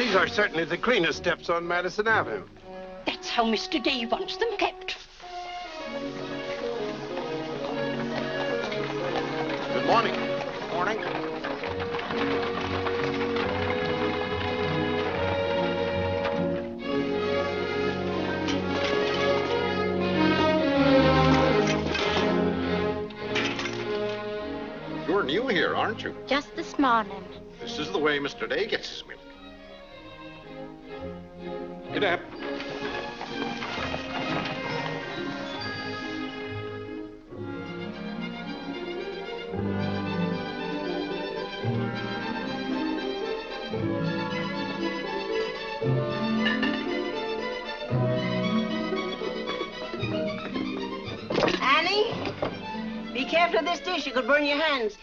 These are certainly the cleanest steps on Madison Avenue. That's how Mr. Dave wants them kept. Good morning. Morning. You're new here, aren't you? Just this morning. This is the way Mr. Day gets his milk. Get up. Annie, be careful of this dish. You could burn your hands.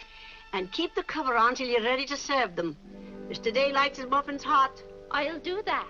And keep the cover on till you're ready to serve them. Mr. Day likes his muffins hot. I'll do that.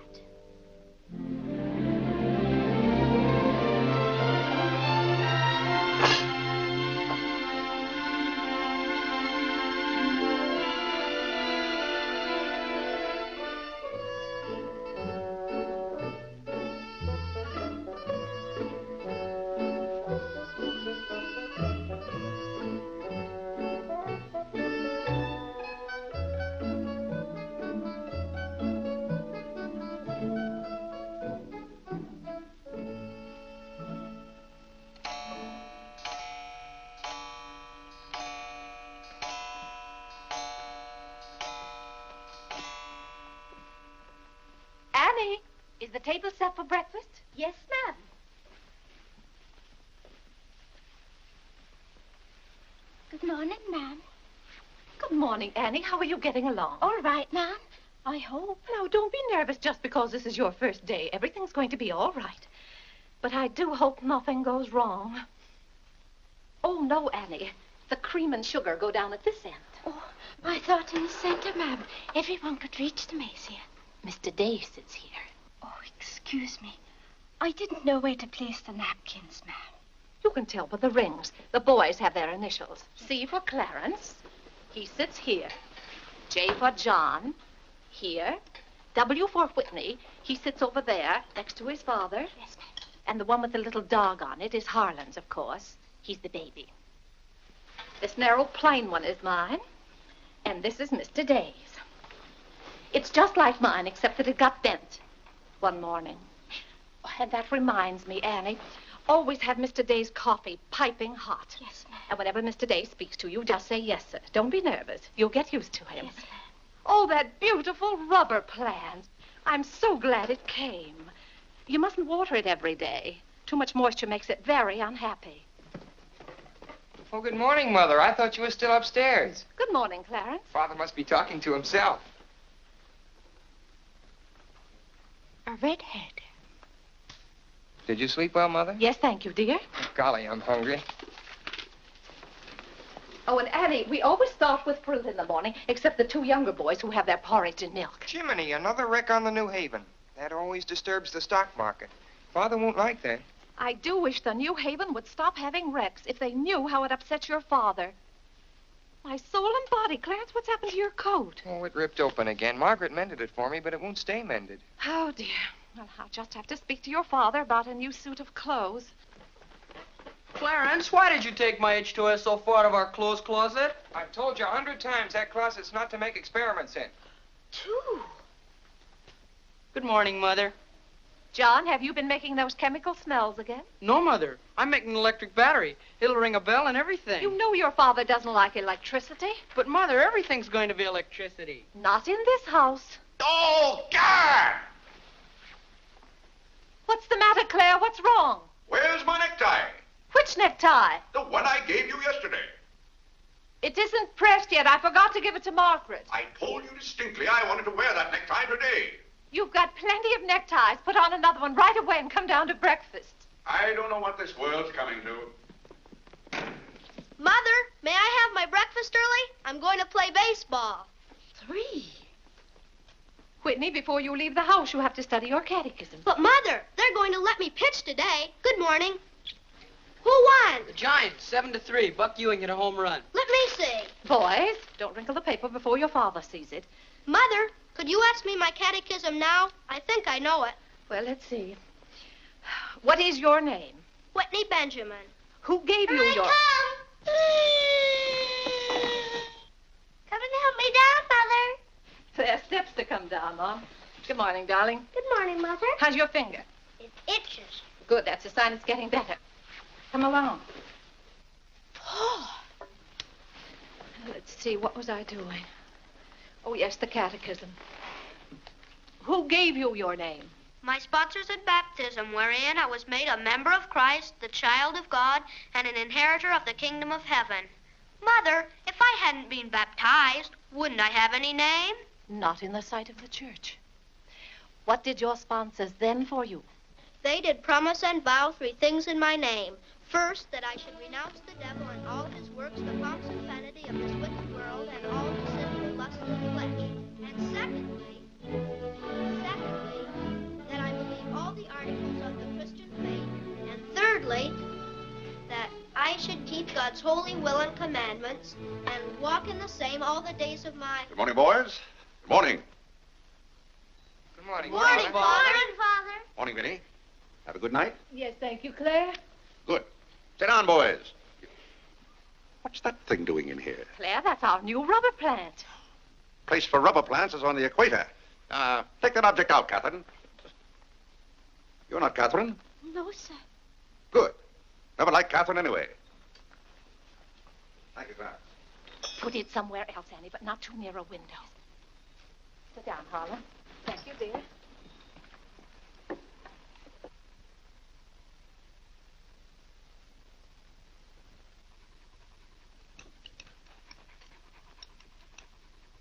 Annie, is the table set for breakfast? Yes, ma'am. Good morning, ma'am. Good morning, Annie. How are you getting along? All right, ma'am. I hope. No, don't be nervous just because this is your first day. Everything's going to be all right. But I do hope nothing goes wrong. Oh, no, Annie. The cream and sugar go down at this end. Oh, I thought in the center, ma'am. Everyone could reach the mace. Mr. Dave sits here. Oh, excuse me. I didn't know where to place the napkins, ma'am. You can tell by the rings. The boys have their initials. C for Clarence. He sits here. J for John. Here. W for Whitney. He sits over there, next to his father. Yes, ma'am. And the one with the little dog on it is Harlan's, of course. He's the baby. This narrow, plain one is mine. And this is Mr. Dave's. It's just like mine, except that it got bent one morning. Oh, and that reminds me, Annie, always have Mr. Day's coffee piping hot. Yes, ma'am. And whenever Mr. Day speaks to you, just say yes, sir. Don't be nervous. You'll get used to him. Yes, ma'am. Oh, that beautiful rubber plant. I'm so glad it came. You mustn't water it every day. Too much moisture makes it very unhappy. Oh, good morning, Mother. I thought you were still upstairs. Good morning, Clarence. Father must be talking to himself. A redhead. Did you sleep well, Mother? Yes, thank you, dear. Golly, I'm hungry. Oh, and Annie, we always start with fruit in the morning, except the two younger boys who have their porridge and milk. Jiminy, another wreck on the New Haven. That always disturbs the stock market. Father won't like that. I do wish the New Haven would stop having wrecks if they knew how it upsets your father. My soul and body, Clarence, what's happened to your coat? Oh, it ripped open again. Margaret mended it for me, but it won't stay mended. Oh, dear. Well, I'll just have to speak to your father about a new suit of clothes. Clarence, why did you take my H2S so far out of our clothes closet? I've told you 100 times that closet's not to make experiments in. Two. Good morning, Mother. John, have you been making those chemical smells again? No, Mother. I'm making an electric battery. It'll ring a bell and everything. You know your father doesn't like electricity. But, Mother, everything's going to be electricity. Not in this house. Oh, God! What's the matter, Claire? What's wrong? Where's my necktie? Which necktie? The one I gave you yesterday. It isn't pressed yet. I forgot to give it to Margaret. I told you distinctly I wanted to wear that necktie today. You've got plenty of neckties. Put on another one right away and come down to breakfast. I don't know what this world's coming to. Mother, may I have my breakfast early? I'm going to play baseball. 3. Whitney, before you leave the house, you have to study your catechism. But, Mother, they're going to let me pitch today. Good morning. Who won? The Giants, 7-3. Buck Ewing hit a home run. Let me see. Boys, don't wrinkle the paper before your father sees it. Mother, could you ask me my catechism now? I think I know it. Well, let's see. What is your name? Whitney Benjamin. Who gave you your... Come and help me down, Mother. There are steps to come down on. Good morning, darling. Good morning, Mother. How's your finger? It itches. Good, that's a sign it's getting better. Come along. Let's see, what was I doing? Oh, yes, the catechism. Who gave you your name? My sponsors at baptism, wherein I was made a member of Christ, the child of God, and an inheritor of the kingdom of heaven. Mother, if I hadn't been baptized, wouldn't I have any name? Not in the sight of the church. What did your sponsors then for you? They did promise and vow 3 things in my name. First, that I should renounce the devil and all his works, the pomps and vanity of this wicked world, and all the sinful lusts of the flesh. And secondly, that I believe all the articles of the Christian faith. And thirdly, that I should keep God's holy will and commandments and walk in the same all the days of my... Good morning, boys. Good morning. Good morning, Morning, Father. Father. Morning, Vinny. Have a good night? Yes, thank you, Claire. Good. Sit down, boys. What's that thing doing in here? Claire, that's our new rubber plant. Place for rubber plants is on the equator. Take that object out, Catherine. You're not Catherine? No, sir. Good. Never liked Catherine anyway. Thank you, Clarence. Put it somewhere else, Annie, but not too near a window. Sit down, Harlan. Thank you, dear.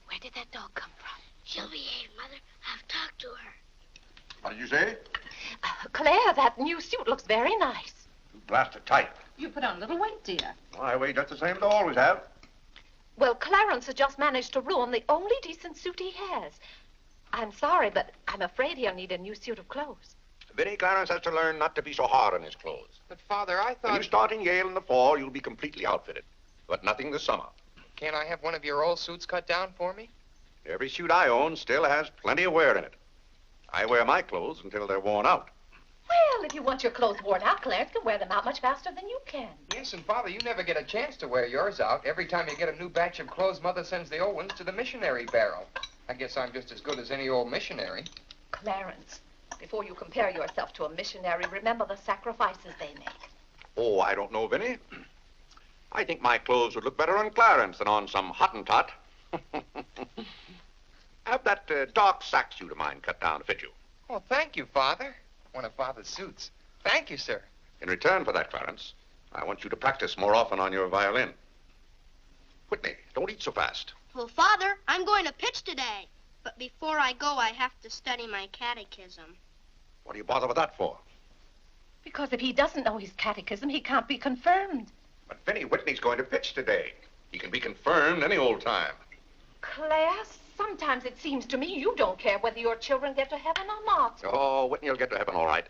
Where did that dog come from? She'll behave, Mother. I've talked to her. What did you say? Claire, that new suit looks very nice. You blasted tight. You put on a little weight, dear. I weigh just the same as I always have. Well, Clarence has just managed to ruin the only decent suit he has. I'm sorry, but I'm afraid he'll need a new suit of clothes. Vinny, Clarence has to learn not to be so hard on his clothes. But, Father, I When you thought... start in Yale in the fall, you'll be completely outfitted. But nothing this summer. Can't I have one of your old suits cut down for me? Every suit I own still has plenty of wear in it. I wear my clothes until they're worn out. Well, if you want your clothes worn out, Clarence can wear them out much faster than you can. Yes, and, Father, you never get a chance to wear yours out. Every time you get a new batch of clothes, Mother sends the old ones to the missionary barrel. I guess I'm just as good as any old missionary. Clarence, before you compare yourself to a missionary, remember the sacrifices they make. Oh, I don't know, Vinny. I think my clothes would look better on Clarence than on some Hottentot. Have that dark sack suit of mine cut down to fit you. Oh, thank you, Father. One of Father's suits. Thank you, sir. In return for that, Clarence, I want you to practice more often on your violin. Whitney, don't eat so fast. Well, Father, I'm going to pitch today. But before I go, I have to study my catechism. What do you bother with that for? Because if he doesn't know his catechism, he can't be confirmed. But Vinny, Whitney's going to pitch today. He can be confirmed any old time. Claire, sometimes it seems to me you don't care whether your children get to heaven or not. Oh, Whitney will get to heaven all right.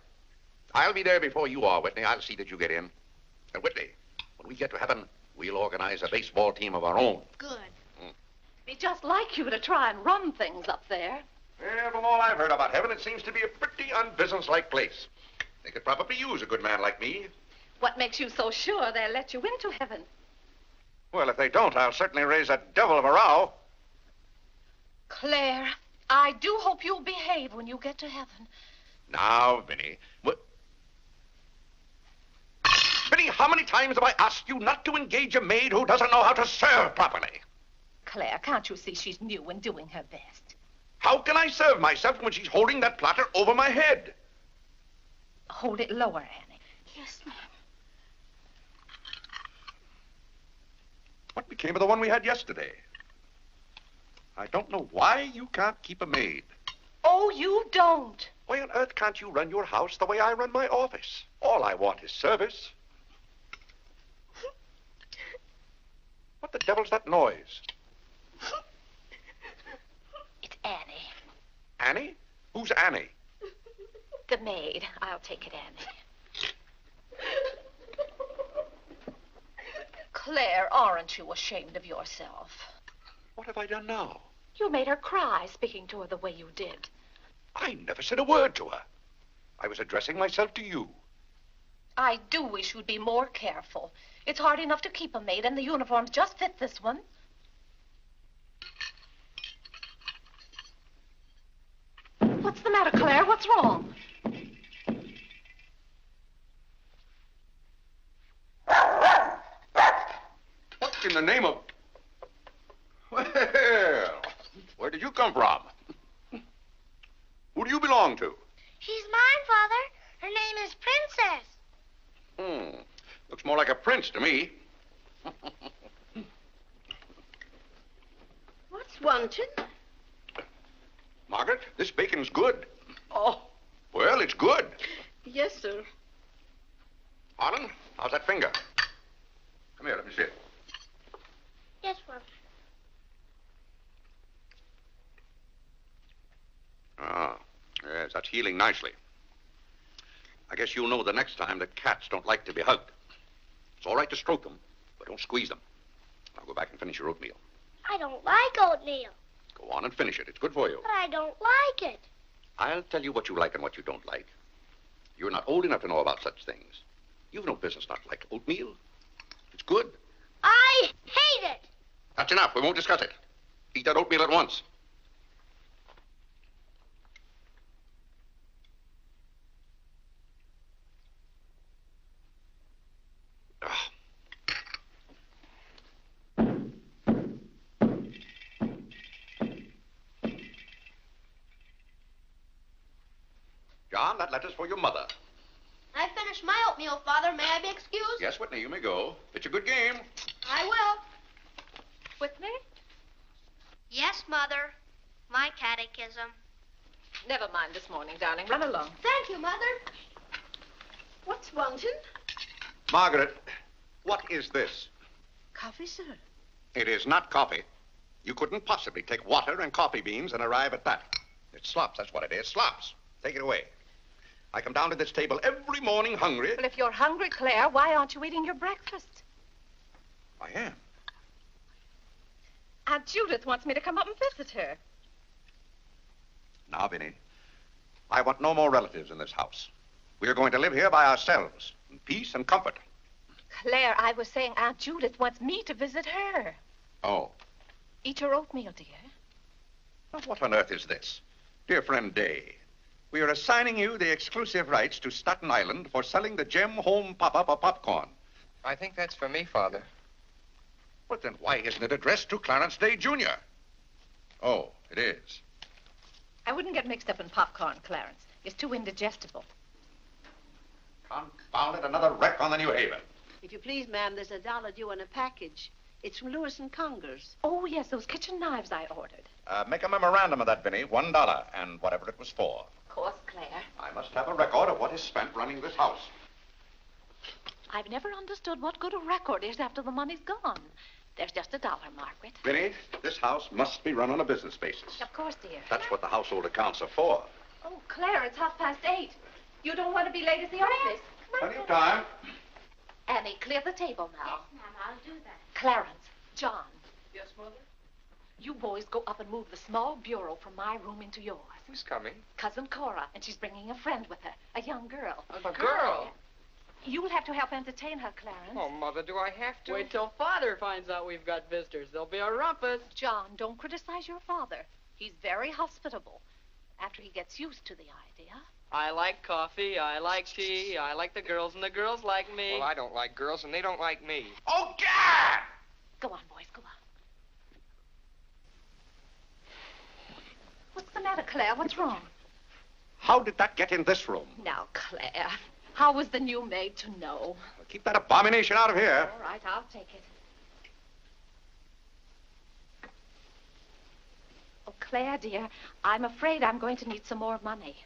I'll be there before you are, Whitney. I'll see that you get in. And Whitney, when we get to heaven, we'll organize a baseball team of our own. Good. It'd be just like you to try and run things up there. Well, from all I've heard about heaven, it seems to be a pretty unbusinesslike place. They could probably use a good man like me. What makes you so sure they'll let you into heaven? Well, if they don't, I'll certainly raise a devil of a row. Claire, I do hope you'll behave when you get to heaven. Now, Vinny. Vinny, how many times have I asked you not to engage a maid who doesn't know how to serve properly? Claire, can't you see she's new and doing her best? How can I serve myself when she's holding that platter over my head? Hold it lower, Annie. Yes, ma'am. What became of the one we had yesterday? I don't know why you can't keep a maid. Oh, you don't. Why on earth can't you run your house the way I run my office? All I want is service. What the devil's that noise? It's Annie. Annie? Who's Annie? The maid. I'll take it, Annie. Claire, aren't you ashamed of yourself? What have I done now? You made her cry speaking to her the way you did. I never said a word to her. I was addressing myself to you. I do wish you'd be more careful. It's hard enough to keep a maid, and the uniforms just fit this one. What's the matter, Claire? What's wrong? What in the name of... Well, where did you come from? Who do you belong to? She's mine, Father. Her name is Princess. Looks more like a prince to me. What's wanted? Margaret, this bacon's good. Oh, Well, it's good. yes, sir. Harlan, how's that finger? Come here, let me see it. Yes, Father. Ah, yes, that's healing nicely. I guess you'll know the next time that cats don't like to be hugged. It's all right to stroke them, but don't squeeze them. Now go back and finish your oatmeal. I don't like oatmeal. Go on and finish it. It's good for you. But I don't like it. I'll tell you what you like and what you don't like. You're not old enough to know about such things. You've no business not to like oatmeal. It's good. I hate it. That's enough. We won't discuss it. Eat that oatmeal at once. Ah. John, that letter's for your mother. I finished my oatmeal, Father. May I be excused? Yes, Whitney, you may go. It's a good game. I will. Whitney? Yes, Mother. My catechism. Never mind this morning, darling. Run along. Thank you, Mother. What's wanted? Margaret, what is this? Coffee, sir. It is not coffee. You couldn't possibly take water and coffee beans and arrive at that. It's slops, that's what it is. Slops. Take it away. I come down to this table every morning hungry. Well, if you're hungry, Claire, why aren't you eating your breakfast? I am. Aunt Judith wants me to come up and visit her. Now, Vinny, I want no more relatives in this house. We are going to live here by ourselves, in peace and comfort. Claire, I was saying Aunt Judith wants me to visit her. Oh. Eat your oatmeal, dear. Now, what on earth is this? Dear friend Day, we are assigning you the exclusive rights to Staten Island for selling the Gem Home Pop-Up of popcorn. I think that's for me, Father. But then why isn't it addressed to Clarence Day, Jr.? Oh, it is. I wouldn't get mixed up in popcorn, Clarence. It's too indigestible. Confound it, another wreck on the New Haven. If you please, ma'am, there's $1 due on a package. It's from Lewis and Congers. Oh, yes, those kitchen knives I ordered. Make a memorandum of that, Vinny. $1, and whatever it was for. Of course, Claire. I must have a record of what is spent running this house. I've never understood what good a record is after the money's gone. There's just $1, Margaret. Vinny, this house must be run on a business basis. Of course, dear. That's what the household accounts are for. Oh, Claire, it's 8:30. You don't want to be late at the office. Plenty of time. Annie, clear the table now. Ma'am, I'll do that. Clarence, John, Yes, Mother? you boys go up and move the small bureau from my room into yours. Who's coming? Cousin Cora, and she's bringing a friend with her, a young girl. A girl? You'll have to help entertain her, Clarence. Oh, Mother, do I have to? Wait till Father finds out we've got visitors. There'll be a rumpus. John, don't criticize your father. He's very hospitable after he gets used to the idea. I like coffee, I like tea, I like the girls, and the girls like me. Well, I don't like girls, and they don't like me. Oh, God! Go on, boys, go on. What's the matter, Claire? What's wrong? How did that get in this room? Now, Claire, how was the new maid to know? Keep that abomination out of here. All right, I'll take it. Oh, Claire, dear, I'm afraid I'm going to need some more money.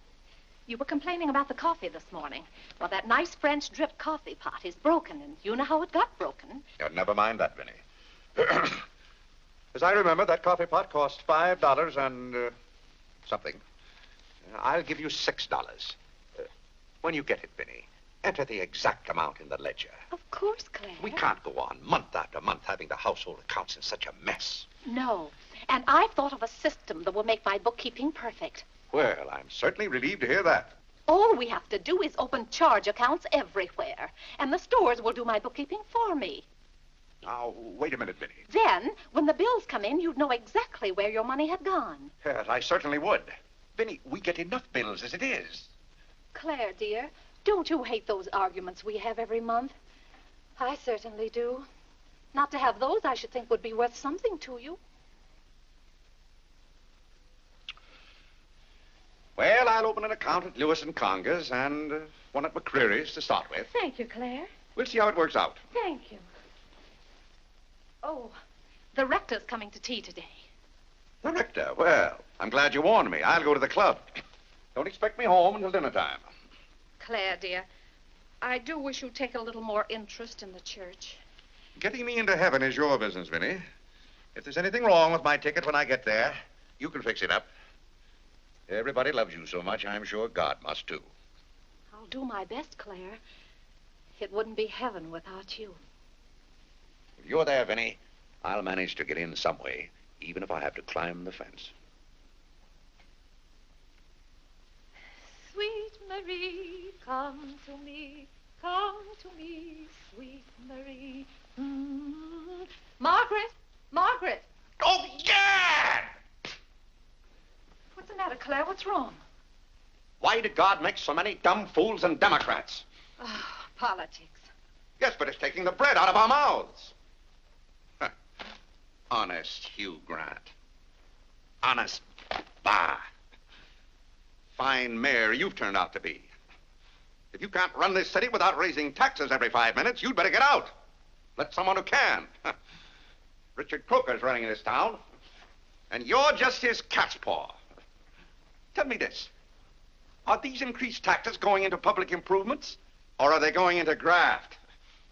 You were complaining about the coffee this morning. Well, that nice French drip coffee pot is broken, and you know how it got broken. Yeah, never mind that, Vinny. As I remember, that coffee pot cost $5 and something. I'll give you $6. When you get it, Vinny, Enter the exact amount in the ledger. Of course, Claire. We can't go on month after month having the household accounts in such a mess. No. And I've thought of a system that will make my bookkeeping perfect. Well, I'm certainly relieved to hear that. All we have to do is open charge accounts everywhere, and the stores will do my bookkeeping for me. Now, wait a minute, Vinny. Then, when the bills come in, you'd know exactly where your money had gone. Yes, I certainly would. Vinny, we get enough bills as it is. Claire, dear, don't you hate those arguments we have every month? I certainly do. Not to have those, I should think, would be worth something to you. Well, I'll open an account at Lewis and Conger's and one at McCreary's to start with. Thank you, Claire. We'll see how it works out. Thank you. Oh, the rector's coming to tea today. The rector? Well, I'm glad you warned me. I'll go to the club. Don't expect me home until dinner time. Claire, dear, I do wish you'd take a little more interest in the church. Getting me into heaven is your business, Vinny. If there's anything wrong with my ticket when I get there, you can fix it up. Everybody loves you so much, I'm sure God must too. I'll do my best, Claire. It wouldn't be heaven without you. If you're there, Vinny, I'll manage to get in some way, even if I have to climb the fence. Sweet Marie, come to me, sweet Marie. Margaret! Margaret! Oh, Gad! What's the matter, Claire? What's wrong? Why did God make so many dumb fools and Democrats? Oh, politics. Yes, but it's taking the bread out of our mouths. Huh. Honest Hugh Grant. Honest Bah. Fine mayor you've turned out to be. If you can't run this city without raising taxes every 5 minutes, you'd better get out. Let someone who can. Richard Croker's running this town, and you're just his cat's paw. Tell me this. Are these increased taxes going into public improvements, or are they going into graft?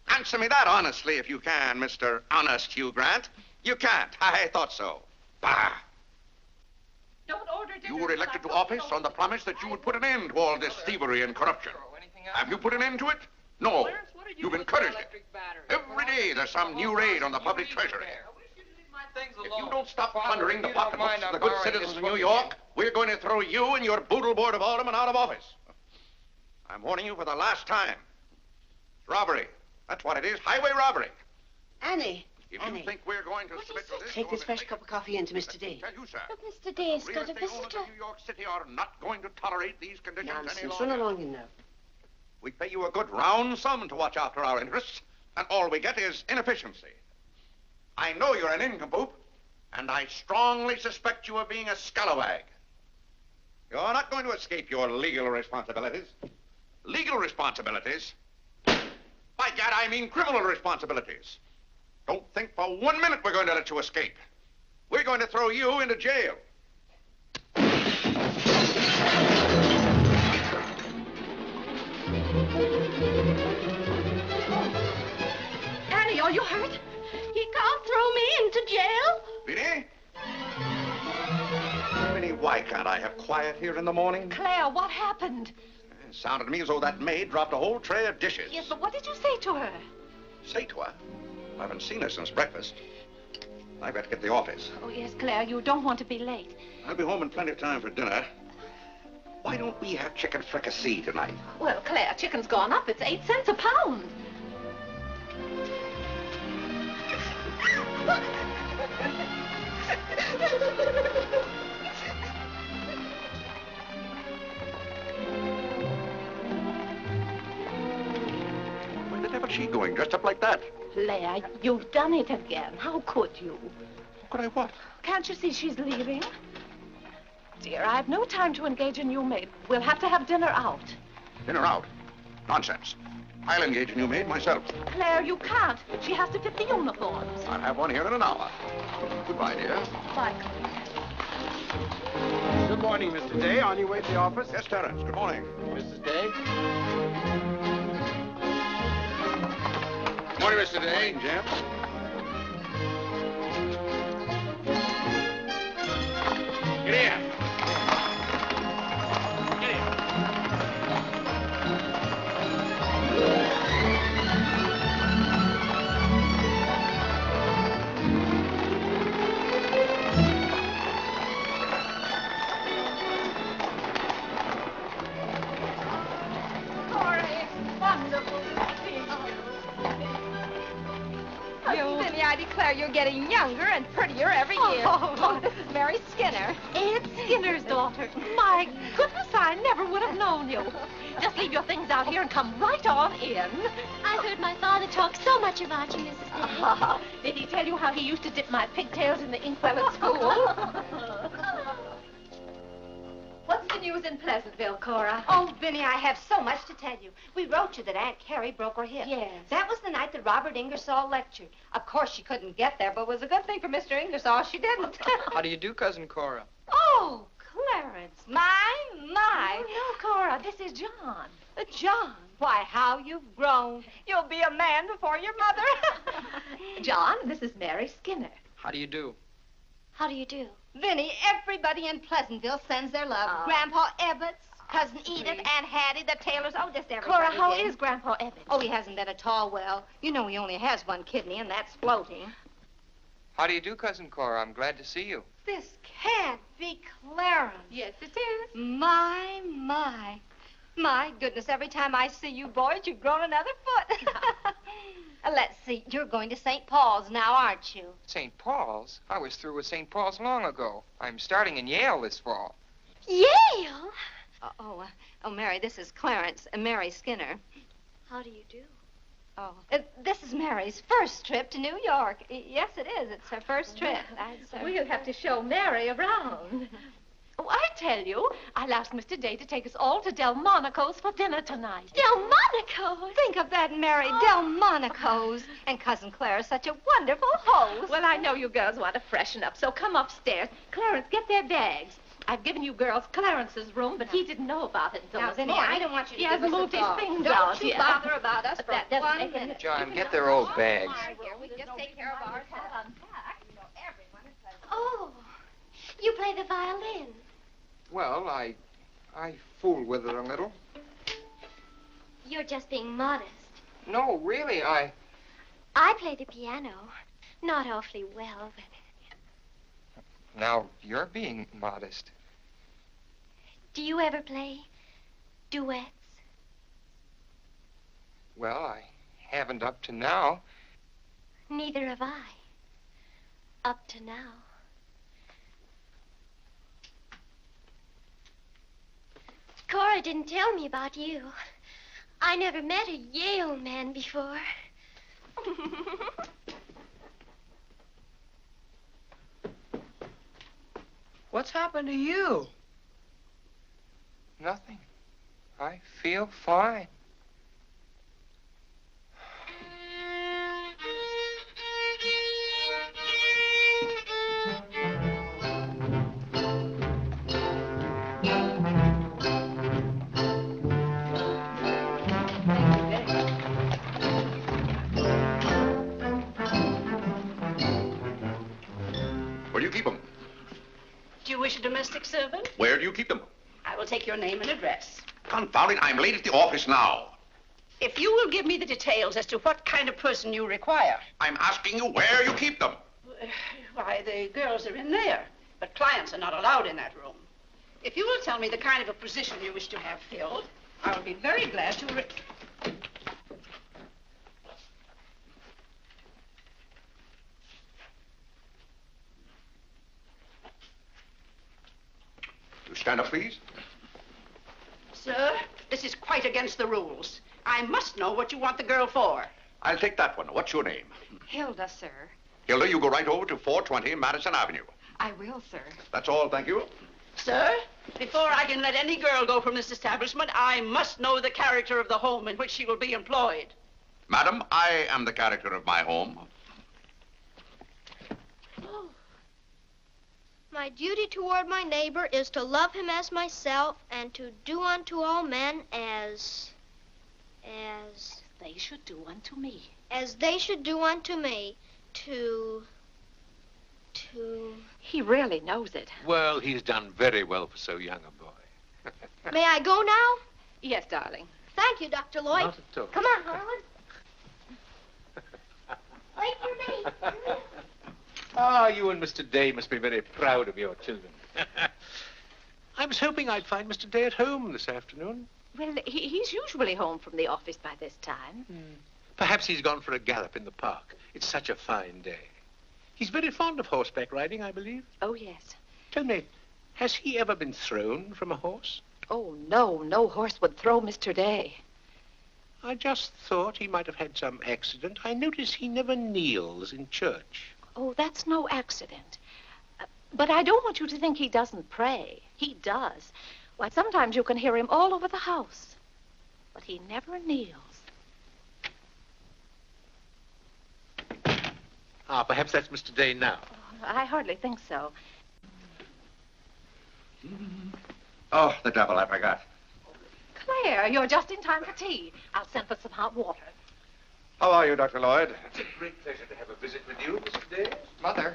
Answer me that honestly, if you can, Mr. Honest Hugh Grant. You can't. I thought so. Bah. Don't order dinner. You were elected to office on the promise that you would put an end to all this thievery and corruption. Have you put an end to it? No. You've encouraged it. Every day there's some new raid on the public treasury. If you don't stop plundering the pocketbooks of the good citizens of New York, we're going to throw you and your boodle board of aldermen out of office. I'm warning you for the last time. It's robbery. That's what it is. Highway robbery. Annie. If you think we're going to submit to this... Take this fresh cup of coffee in to Mr. Day. Tell you, sir. But Mr. Day's got a Real estate owners visitor. in New York City are not going to tolerate these conditions any Nonsense. longer. Run along in now. We pay you a good round sum to watch after our interests, and all we get is inefficiency. I know you're an nincompoop, and I strongly suspect you of being a scalawag. You're not going to escape your legal responsibilities. Legal responsibilities? By gad, I mean criminal responsibilities. Don't think for 1 minute we're going to let you escape. We're going to throw you into jail. Annie, are you hurt? He can't throw me into jail. Vinny? Vinny, why can't I have quiet here in the morning? Claire, what happened? It sounded to me as though that maid dropped a whole tray of dishes. Yes, but what did you say to her? Say to her? I haven't seen her since breakfast. I've got to get to the office. Oh, yes, Claire, you don't want to be late. I'll be home in plenty of time for dinner. Why don't we have chicken fricassee tonight? Well, Claire, chicken's gone up. It's 8 cents a pound. Where the devil's she going, dressed up like that? Claire, you've done it again. How could you? How could I what? Can't you see she's leaving? Dear, I've no time to engage a new maid. We'll have to have dinner out. Dinner out? Nonsense. I'll engage a new maid myself. Claire, you can't. She has to fit the uniforms. I'll have one here in an hour. Goodbye, dear. Bye, Claire. Good morning, Mr. Day. On your way to the office? Yes, Terence. Good morning. Mrs. Day? Good morning, Mr. Day. Morning, James. Get in. Get in. getting younger and prettier every year. Oh, this is Mary Skinner. Ed Skinner's daughter. My goodness, I never would have known you. Just leave your things out here and come right on in. I heard my father talk so much about you, Mrs. Day. Did he tell you how he used to dip my pigtails in the inkwell at school? What's the news in Pleasantville, Cora? Oh, Vinny, I have so much to tell you. We wrote you that Aunt Carrie broke her hip. Yes. That was the night that Robert Ingersoll lectured. Of course, she couldn't get there, but it was a good thing for Mr. Ingersoll she didn't. How do you do, Cousin Cora? Oh, Clarence, my. Oh, no, Cora, this is John. John, why, how you've grown. You'll be a man before your mother. John, this is Mary Skinner. How do you do? How do you do? Vinny, everybody in Pleasantville sends their love. Grandpa Ebbets, Cousin Edith, Aunt Hattie, the Taylors, just everybody. Cora, how did. is Grandpa Ebbets? Oh, he hasn't been at all well. You know he only has one kidney, and that's floating. How do you do, Cousin Cora? I'm glad to see you. This can't be Clarence. Yes, it is. My. My goodness, every time I see you boys, you've grown another foot. Let's see, you're going to St. Paul's now, aren't you? St. Paul's? I was through with St. Paul's long ago. I'm starting in Yale this fall. Yale? Mary, this is Clarence, Mary Skinner. How do you do? Oh, this is Mary's first trip to New York. Yes, it is. It's her first trip. We'll have to show Mary around. Oh, I tell you, I'll ask Mr. Day to take us all to Delmonico's for dinner tonight. Delmonico's? Think of that, Mary, Delmonico's. And Cousin Clara's such a wonderful host. Well, I know you girls want to freshen up, so come upstairs. Clarence, get their bags. I've given you girls Clarence's room, but he didn't know about it until Now, this Vinny, morning. I don't want you to He hasn't give us moved a his call. things Don't out you yet. bother about us But for that doesn't 1 make any minute. John, get their old bags. We just take care of ours. You know, everyone is pleasant. Oh, you play the violin. Well, I fool with it a little. You're just being modest. No, really, I play the piano. Not awfully well, but... Now, you're being modest. Do you ever play duets? Well, I haven't up to now. Neither have I. Up to now. Cora didn't tell me about you. I never met a Yale man before. What's happened to you? Nothing. I feel fine. Where do you keep them? Do you wish a domestic servant? Where do you keep them? I will take your name and address. Confound it, I'm late at the office now. If you will give me the details as to what kind of person you require. I'm asking you where you keep them. Why, the girls are in there, but clients are not allowed in that room. If you will tell me the kind of a position you wish to have filled, I will be very glad to... You stand up, please. Sir, this is quite against the rules. I must know what you want the girl for. I'll take that one. What's your name? Hilda, sir. Hilda, you go right over to 420 Madison Avenue. I will, sir. That's all, thank you. Sir, before I can let any girl go from this establishment, I must know the character of the home in which she will be employed. Madam, I am the character of my home. My duty toward my neighbor is to love him as myself and to do unto all men as They should do unto me. they should do unto me. He really knows it. Well, he's done very well for so young a boy. May I go now? Yes, darling. Thank you, Dr. Lloyd. Not at all. Come on, Harlan. Wait for me. Ah, you and Mr. Day must be very proud of your children. I was hoping I'd find Mr. Day at home this afternoon. Well, he's usually home from the office by this time. Perhaps he's gone for a gallop in the park. It's such a fine day. He's very fond of horseback riding, I believe. Oh, yes. Tell me, has he ever been thrown from a horse? Oh, no. No horse would throw Mr. Day. I just thought he might have had some accident. I notice he never kneels in church. Oh, that's no accident. But I don't want you to think he doesn't pray. He does. Why, sometimes you can hear him all over the house. But he never kneels. Ah, perhaps that's Mr. Day now. Oh, I hardly think so. Oh, the devil, I forgot. Claire, you're just in time for tea. I'll send for some hot water. How are you, Dr. Lloyd? It's a great pleasure to have a visit with you, Mr. Day. Mother,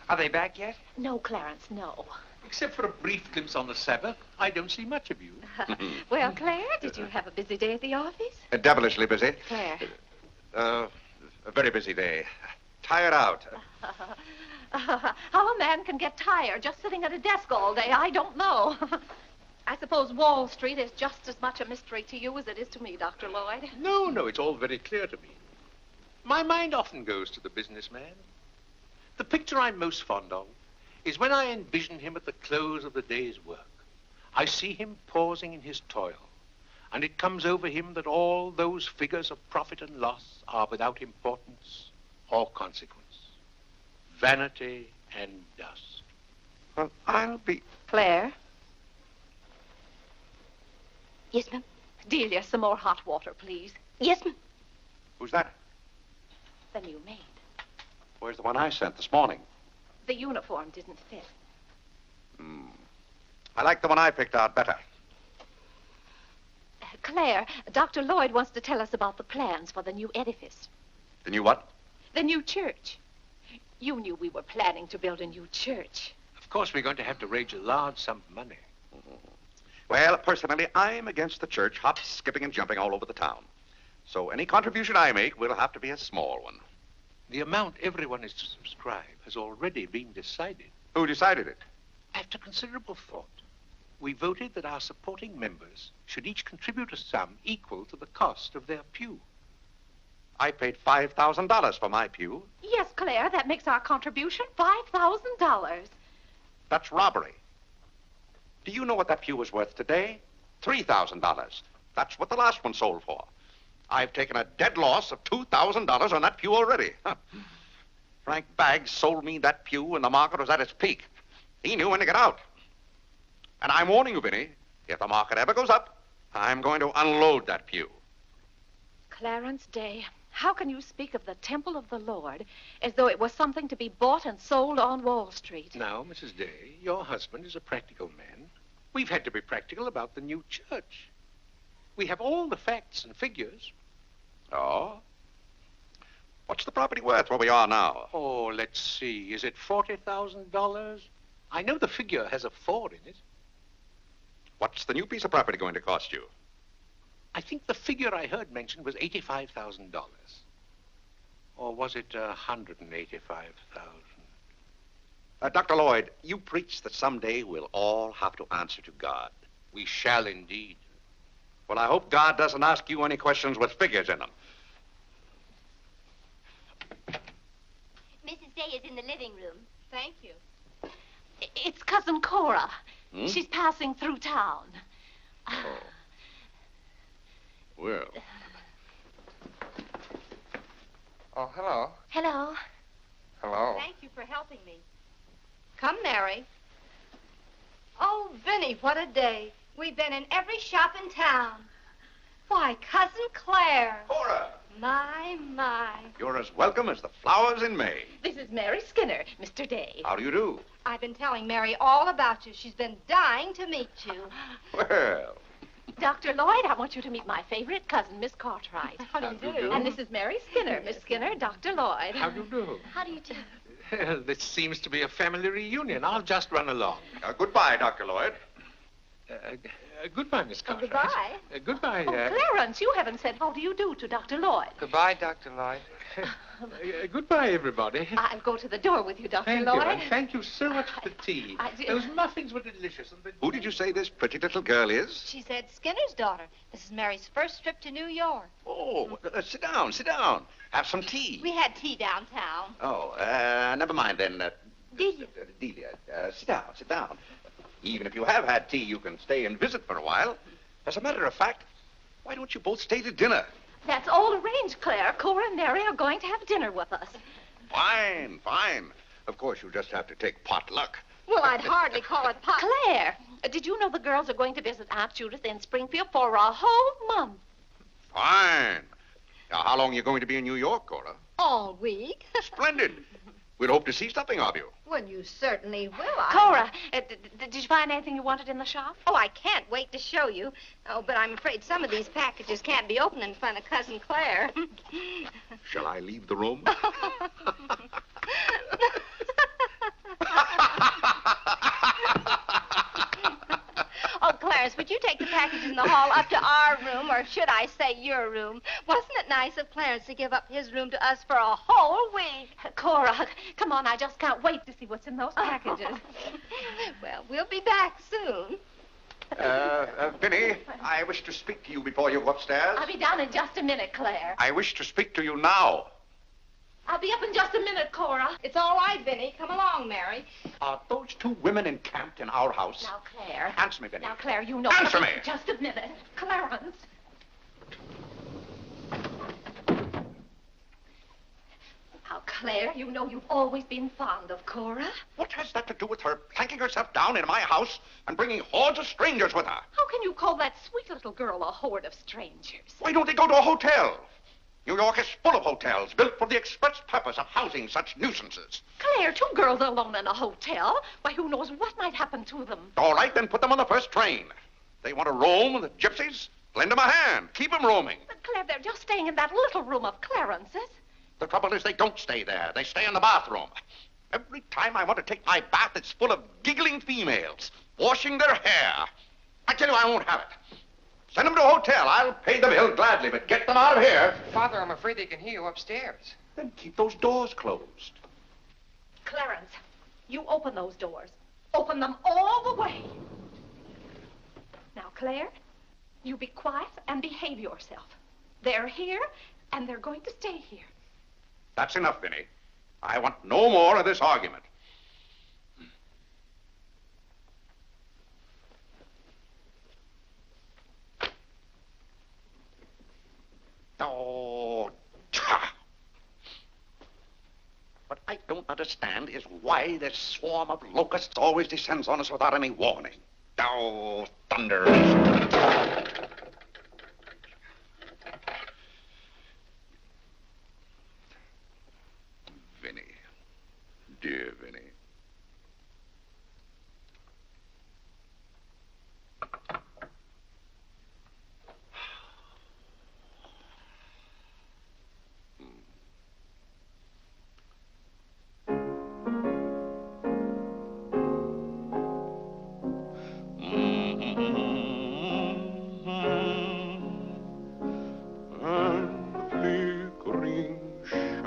are they back yet? No, Clarence, no. Except for a brief glimpse on the Sabbath, I don't see much of you. Well, Claire, did you have a busy day at the office? Devilishly busy. Claire. A very busy day. Tired out. How a man can get tired just sitting at a desk all day, I don't know. I suppose Wall Street is just as much a mystery to you as it is to me, Dr. Lloyd. No, it's all very clear to me. My mind often goes to the businessman. The picture I'm most fond of is when I envision him at the close of the day's work. I see him pausing in his toil, and it comes over him that all those figures of profit and loss are without importance or consequence. Vanity and dust. Well, I'll be... Claire? Yes, ma'am. Delia, some more hot water, please. Yes, ma'am. Who's that? The new maid. Where's the one I sent this morning? The uniform didn't fit. I like the one I picked out better. Claire, Dr. Lloyd wants to tell us about the plans for the new edifice. The new what? The new church. You knew we were planning to build a new church. Of course, we're going to have to raise a large sum of money. Well, personally, I'm against the church hopping, skipping, and jumping all over the town. So any contribution I make will have to be a small one. The amount everyone is to subscribe has already been decided. Who decided it? After considerable thought, we voted that our supporting members should each contribute a sum equal to the cost of their pew. I paid $5,000 for my pew. Yes, Claire, that makes our contribution $5,000. That's robbery. Do you know what that pew was worth today? $3,000. That's what the last one sold for. I've taken a dead loss of $2,000 on that pew already. Frank Baggs sold me that pew when the market was at its peak. He knew when to get out. And I'm warning you, Vinny, if the market ever goes up, I'm going to unload that pew. Clarence Day, how can you speak of the temple of the Lord as though it was something to be bought and sold on Wall Street? Now, Mrs. Day, your husband is a practical man. We've had to be practical about the new church. We have all the facts and figures. Oh? What's the property worth where we are now? Oh, let's see. Is it $40,000? I know the figure has a 4 in it. What's the new piece of property going to cost you? I think the figure I heard mentioned was $85,000. Or was it $185,000? Dr. Lloyd, you preach that someday we'll all have to answer to God. We shall indeed. Well, I hope God doesn't ask you any questions with figures in them. Mrs. Day is in the living room. Thank you. It's Cousin Cora. Hmm? She's passing through town. Oh. Well. Oh, hello. Hello. Hello. Thank you for helping me. Come, Mary. Oh, Vinny, what a day. We've been in every shop in town. Why, Cousin Claire. Cora! My. You're as welcome as the flowers in May. This is Mary Skinner, Mr. Day. How do you do? I've been telling Mary all about you. She's been dying to meet you. Well. Dr. Lloyd, I want you to meet my favorite cousin, Miss Cartwright. How do you do? And this is Mary Skinner. Miss Skinner, Dr. Lloyd. How do you do? How do you do? Well, this seems to be a family reunion. I'll just run along. Goodbye, Dr. Lloyd. Goodbye, Miss Cartwright. Goodbye. Goodbye. Oh, Clarence, you haven't said how do you do to Dr. Lloyd. Goodbye, Dr. Lloyd. Goodbye, everybody. I'll go to the door with you, Dr. Thank Lloyd. you, and thank you so much for the tea. Those muffins were delicious. And Who did you say this pretty little girl is? She said Skinner's daughter. This is Mary's first trip to New York. Oh, sit down, sit down. Have some tea. We had tea downtown. Oh, never mind then. Delia. Delia, sit down, sit down. Even if you have had tea, you can stay and visit for a while. As a matter of fact, why don't you both stay to dinner? That's all arranged, Claire. Cora and Mary are going to have dinner with us. Fine, fine. Of course, you just have to take potluck. Well, I'd hardly call it pot. Claire, did you know the girls are going to visit Aunt Judith in Springfield for a whole month? Fine. Now, how long are you going to be in New York, Cora? All week. Splendid. We'd hope to see something of you. Well, you certainly will. Cora, did you find anything you wanted in the shop? Oh, I can't wait to show you. Oh, but I'm afraid some of these packages can't be opened in front of Cousin Claire. Shall I leave the room? Oh, Clarence, would you take the packages in the hall up to our room, or should I say your room? Wasn't it nice of Clarence to give up his room to us for a whole week? Cora, come on, I just can't wait to see what's in those packages. Well, we'll be back soon. Vinny, I wish to speak to you before you go upstairs. I'll be down in just a minute, Claire. I wish to speak to you now. I'll be up in just a minute, Cora. It's all right, Vinny. Come along, Mary. Are those two women encamped in our house? Now, Claire. Answer me, Vinny. Now, Claire, you know... Answer me! Just a minute. Clarence. Now, Claire, you know you've always been fond of Cora. What has that to do with her planking herself down in my house and bringing hordes of strangers with her? How can you call that sweet little girl a horde of strangers? Why don't they go to a hotel? New York is full of hotels built for the express purpose of housing such nuisances. Claire, two girls alone in a hotel? Why, who knows what might happen to them? All right, then put them on the first train. They want to roam, the gypsies? Lend them a hand. Keep them roaming. But, Claire, they're just staying in that little room of Clarence's. The trouble is they don't stay there. They stay in the bathroom. Every time I want to take my bath, it's full of giggling females, washing their hair. I tell you, I won't have it. Send them to a hotel. I'll pay the bill gladly, but get them out of here. Father, I'm afraid they can hear you upstairs. Then keep those doors closed. Clarence, you open those doors. Open them all the way. Now, Claire, you be quiet and behave yourself. They're here, and they're going to stay here. That's enough, Vinny. I want no more of this argument. Oh, ta! What I don't understand is why this swarm of locusts always descends on us without any warning. Oh, thunder. Vinny. Dear Vinny.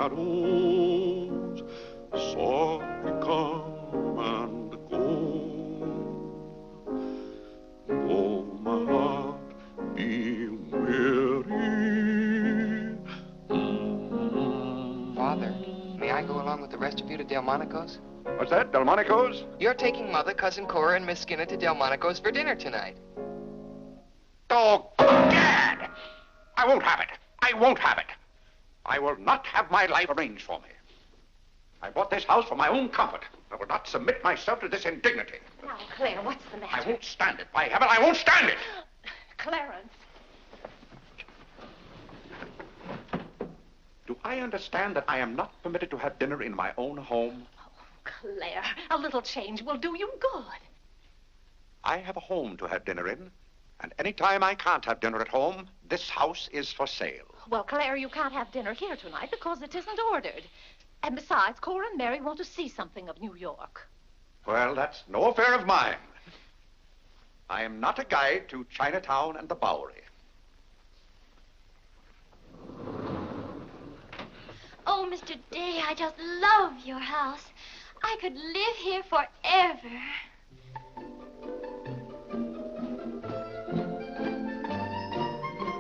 Shadows softly come and go. Though my heart be weary. Father, may I go along with the rest of you to Delmonico's? What's that, Delmonico's? You're taking Mother, Cousin Cora, and Miss Skinner to Delmonico's for dinner tonight. Oh, Gad! I won't have it. I won't have it. I will not have my life arranged for me. I bought this house for my own comfort. I will not submit myself to this indignity. Now, Claire, what's the matter? I won't stand it. By heaven, I won't stand it. Clarence. Do I understand that I am not permitted to have dinner in my own home? Oh, Claire, a little change will do you good. I have a home to have dinner in, and any time I can't have dinner at home, this house is for sale. Well, Claire, you can't have dinner here tonight because it isn't ordered. And besides, Cora and Mary want to see something of New York. Well, that's no affair of mine. I am not a guide to Chinatown and the Bowery. Oh, Oh, Mr. Day, I just love your house. I could live here forever.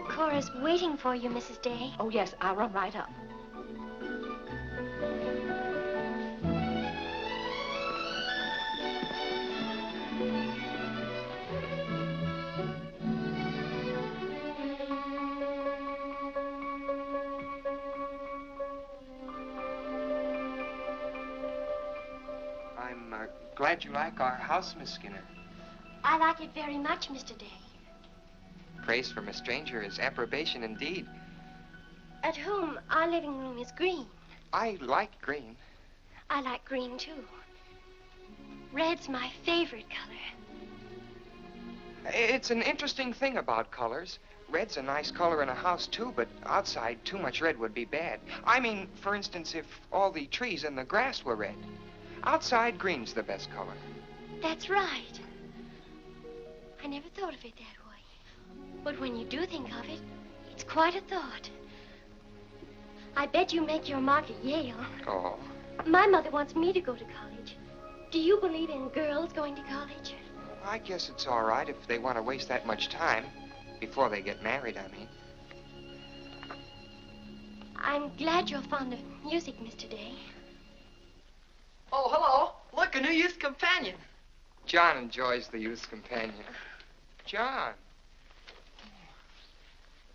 Cora's waiting for you, Mrs. Day. Oh, yes, I'll run right up. I'm glad you like our house, Miss Skinner. I like it very much, Mr. Day. Praise from a stranger is approbation indeed. At home, our living room is green. I like green. I like green, too. Red's my favorite color. It's an interesting thing about colors. Red's a nice color in a house, too, but outside, too much red would be bad. I mean, for instance, if all the trees and the grass were red. Outside, green's the best color. That's right. I never thought of it that way. But when you do think of it, it's quite a thought. I bet you make your mark at Yale. Oh. My mother wants me to go to college. Do you believe in girls going to college? I guess it's all right if they want to waste that much time. Before they get married, I mean. I'm glad you're fond of music, Mr. Day. Oh, hello. Look, a new youth companion. John enjoys the youth's companion. John.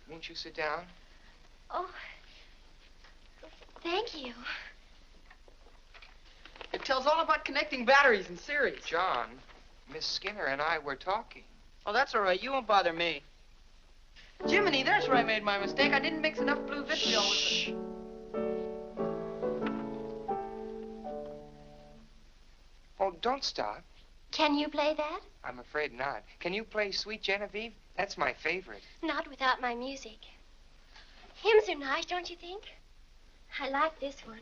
Won't you sit down? Oh, thank you. It tells all about connecting batteries in series. John, Miss Skinner and I were talking. Oh, that's all right. You won't bother me. Jiminy, there's where I made my mistake. I didn't mix enough blue vitriol with it. Oh, don't stop. Can you play that? I'm afraid not. Can you play Sweet Genevieve? That's my favorite. Not without my music. Hymns are nice, don't you think? I like this one.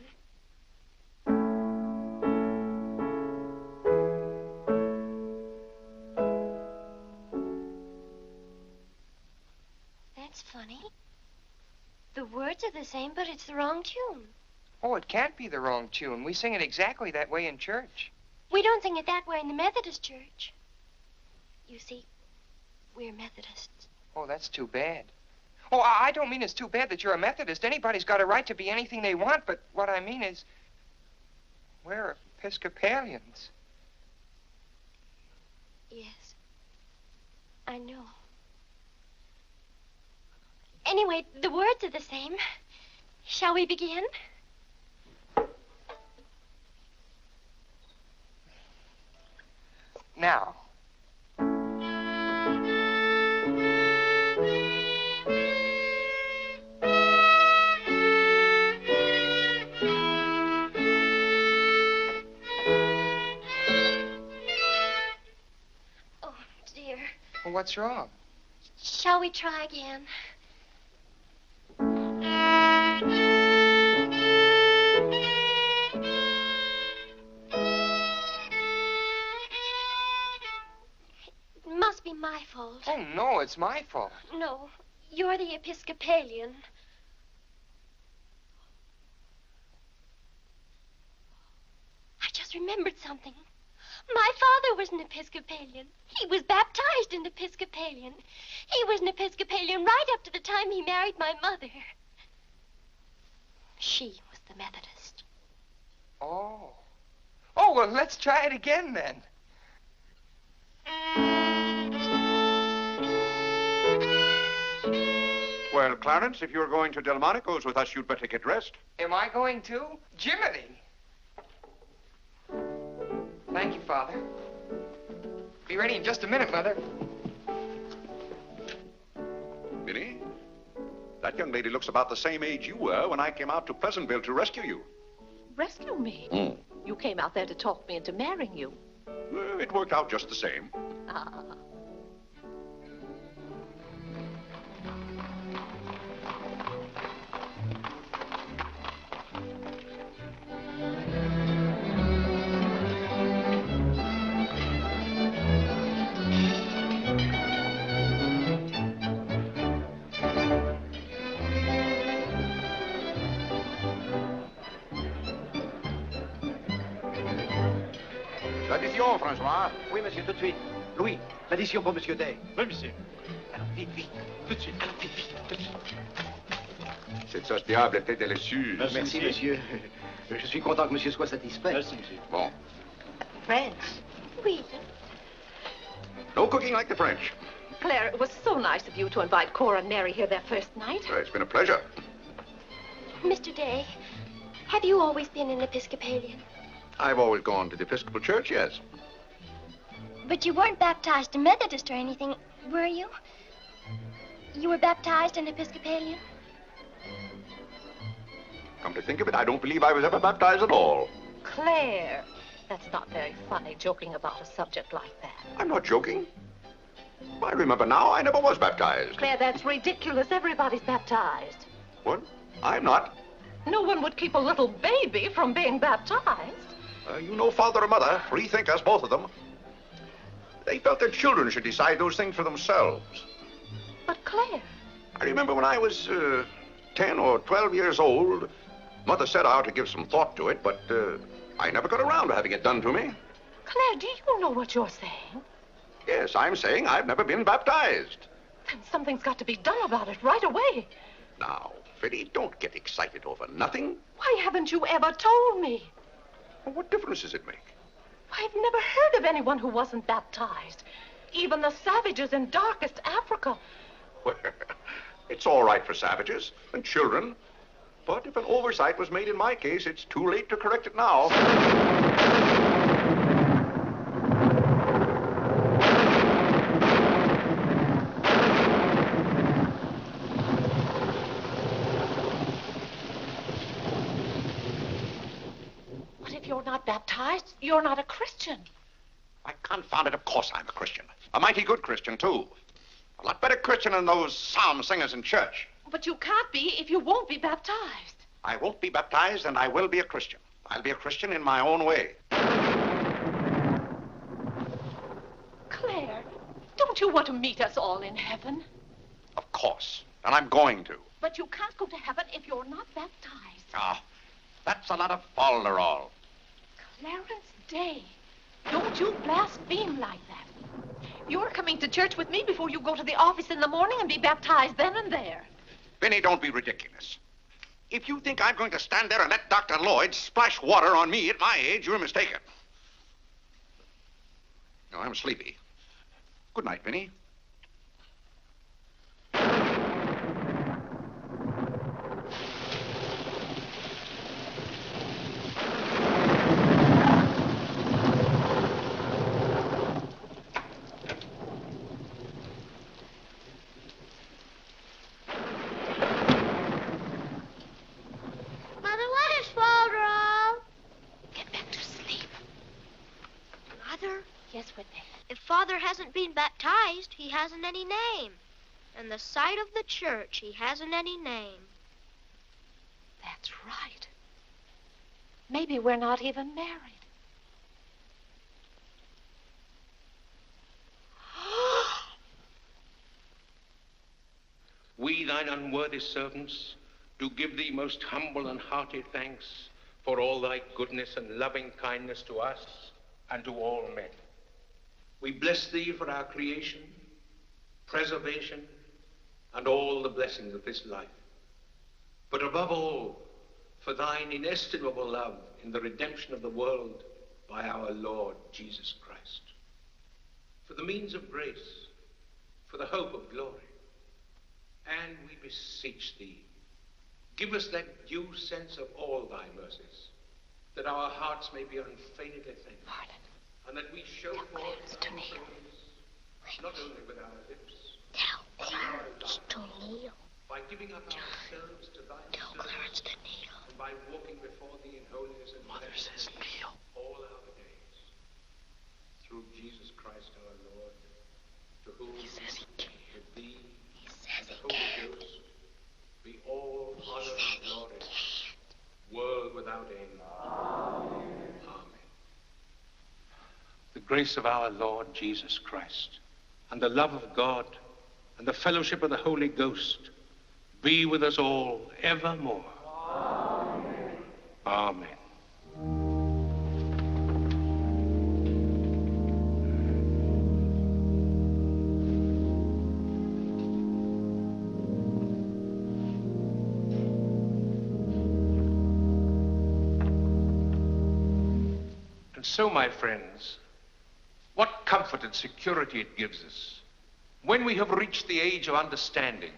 That's funny. The words are the same, but it's the wrong tune. Oh, it can't be the wrong tune. We sing it exactly that way in church. We don't sing it that way in the Methodist church. You see, we're Methodists. Oh, that's too bad. Oh, I don't mean it's too bad that you're a Methodist. Anybody's got a right to be anything they want, but what I mean is we're Episcopalians. Yes, I know. Anyway, the words are the same. Shall we begin? Now. Oh, dear. Well, what's wrong? Shall we try again? It must be my fault. Oh, no, it's my fault. No, you're the Episcopalian. I just remembered something. My father was an Episcopalian. He was baptized an Episcopalian. He was an Episcopalian right up to the time he married my mother. She was the Methodist. Oh. Oh, well, let's try it again then. Well, Clarence, if you're going to Delmonico's with us, you'd better get dressed. Am I going to? Jiminy. Thank you, Father. Be ready in just a minute, Mother. Minnie, that young lady looks about the same age you were when I came out to Pleasantville to rescue you. Rescue me? You came out there to talk me into marrying you. It worked out just the same. Ah. L'addition, François. Oui, monsieur, tout de suite. Louis, l'addition pour monsieur Day. Oui, monsieur. Alors, vite, vite. Tout de suite. Alors, vite, vite, vite. Cette sauce diable était délicieuse. Merci, monsieur. Je suis content que monsieur soit satisfait. Merci, monsieur. Bon. French. Oui. No cooking like the French. Claire, it was so nice of you to invite Cora and Mary here their first night. It's been a pleasure. Mr. Day, have you always been an Episcopalian? I've always gone to the Episcopal Church, yes. But you weren't baptized a Methodist or anything, were you? You were baptized an Episcopalian? Come to think of it, I don't believe I was ever baptized at all. Claire, that's not very funny, joking about a subject like that. I'm not joking. I remember now, I never was baptized. Claire, that's ridiculous. Everybody's baptized. What? I'm not. No one would keep a little baby from being baptized. You know father and mother, free thinkers, both of them. They felt their children should decide those things for themselves. But Claire... I remember when I was 10 or 12 years old, Mother said I ought to give some thought to it, but I never got around to having it done to me. Claire, do you know what you're saying? Yes, I'm saying I've never been baptized. Then something's got to be done about it right away. Now, Fiddy, don't get excited over nothing. Why haven't you ever told me? Well, what difference does it make? I've never heard of anyone who wasn't baptized. Even the savages in darkest Africa. Well, it's all right for savages and children. But if an oversight was made in my case, it's too late to correct it now. What if you're not baptized? You're not a Christian. Why, confound it, of course I'm a Christian. A mighty good Christian, too. A lot better Christian than those psalm singers in church. But you can't be if you won't be baptized. I won't be baptized, and I will be a Christian. I'll be a Christian in my own way. Claire, don't you want to meet us all in heaven? Of course, and I'm going to. But you can't go to heaven if you're not baptized. Ah, that's a lot of folderol. Clarence Day, don't you blaspheme like that. You're coming to church with me before you go to the office in the morning and be baptized then and there. Vinny, don't be ridiculous. If you think I'm going to stand there and let Dr. Lloyd splash water on me at my age, you're mistaken. No, I'm sleepy. Good night, Vinny. Yes, Whitney. If Father hasn't been baptized, he hasn't any name. In the sight of the church, he hasn't any name. That's right. Maybe we're not even married. We, thine unworthy servants, do give thee most humble and hearty thanks for all thy goodness and loving kindness to us and to all men. We bless thee for our creation, preservation, and all the blessings of this life. But above all, for thine inestimable love in the redemption of the world by our Lord Jesus Christ. For the means of grace, for the hope of glory. And we beseech thee, give us that due sense of all thy mercies, that our hearts may be unfeignedly thankful. And that we show forth our praise, not only with our lips, but Clarence to kneel. by giving up ourselves to thy service, and by walking before thee in holiness and Mother says kneel all our days. Through Jesus Christ our Lord, to whom with thee and the Holy Ghost be all honor and glory, world without end. Amen. The grace of our Lord Jesus Christ, and the love of God, and the fellowship of the Holy Ghost be with us all evermore. Amen. Amen. And so, my friends, what comfort and security it gives us when we have reached the age of understanding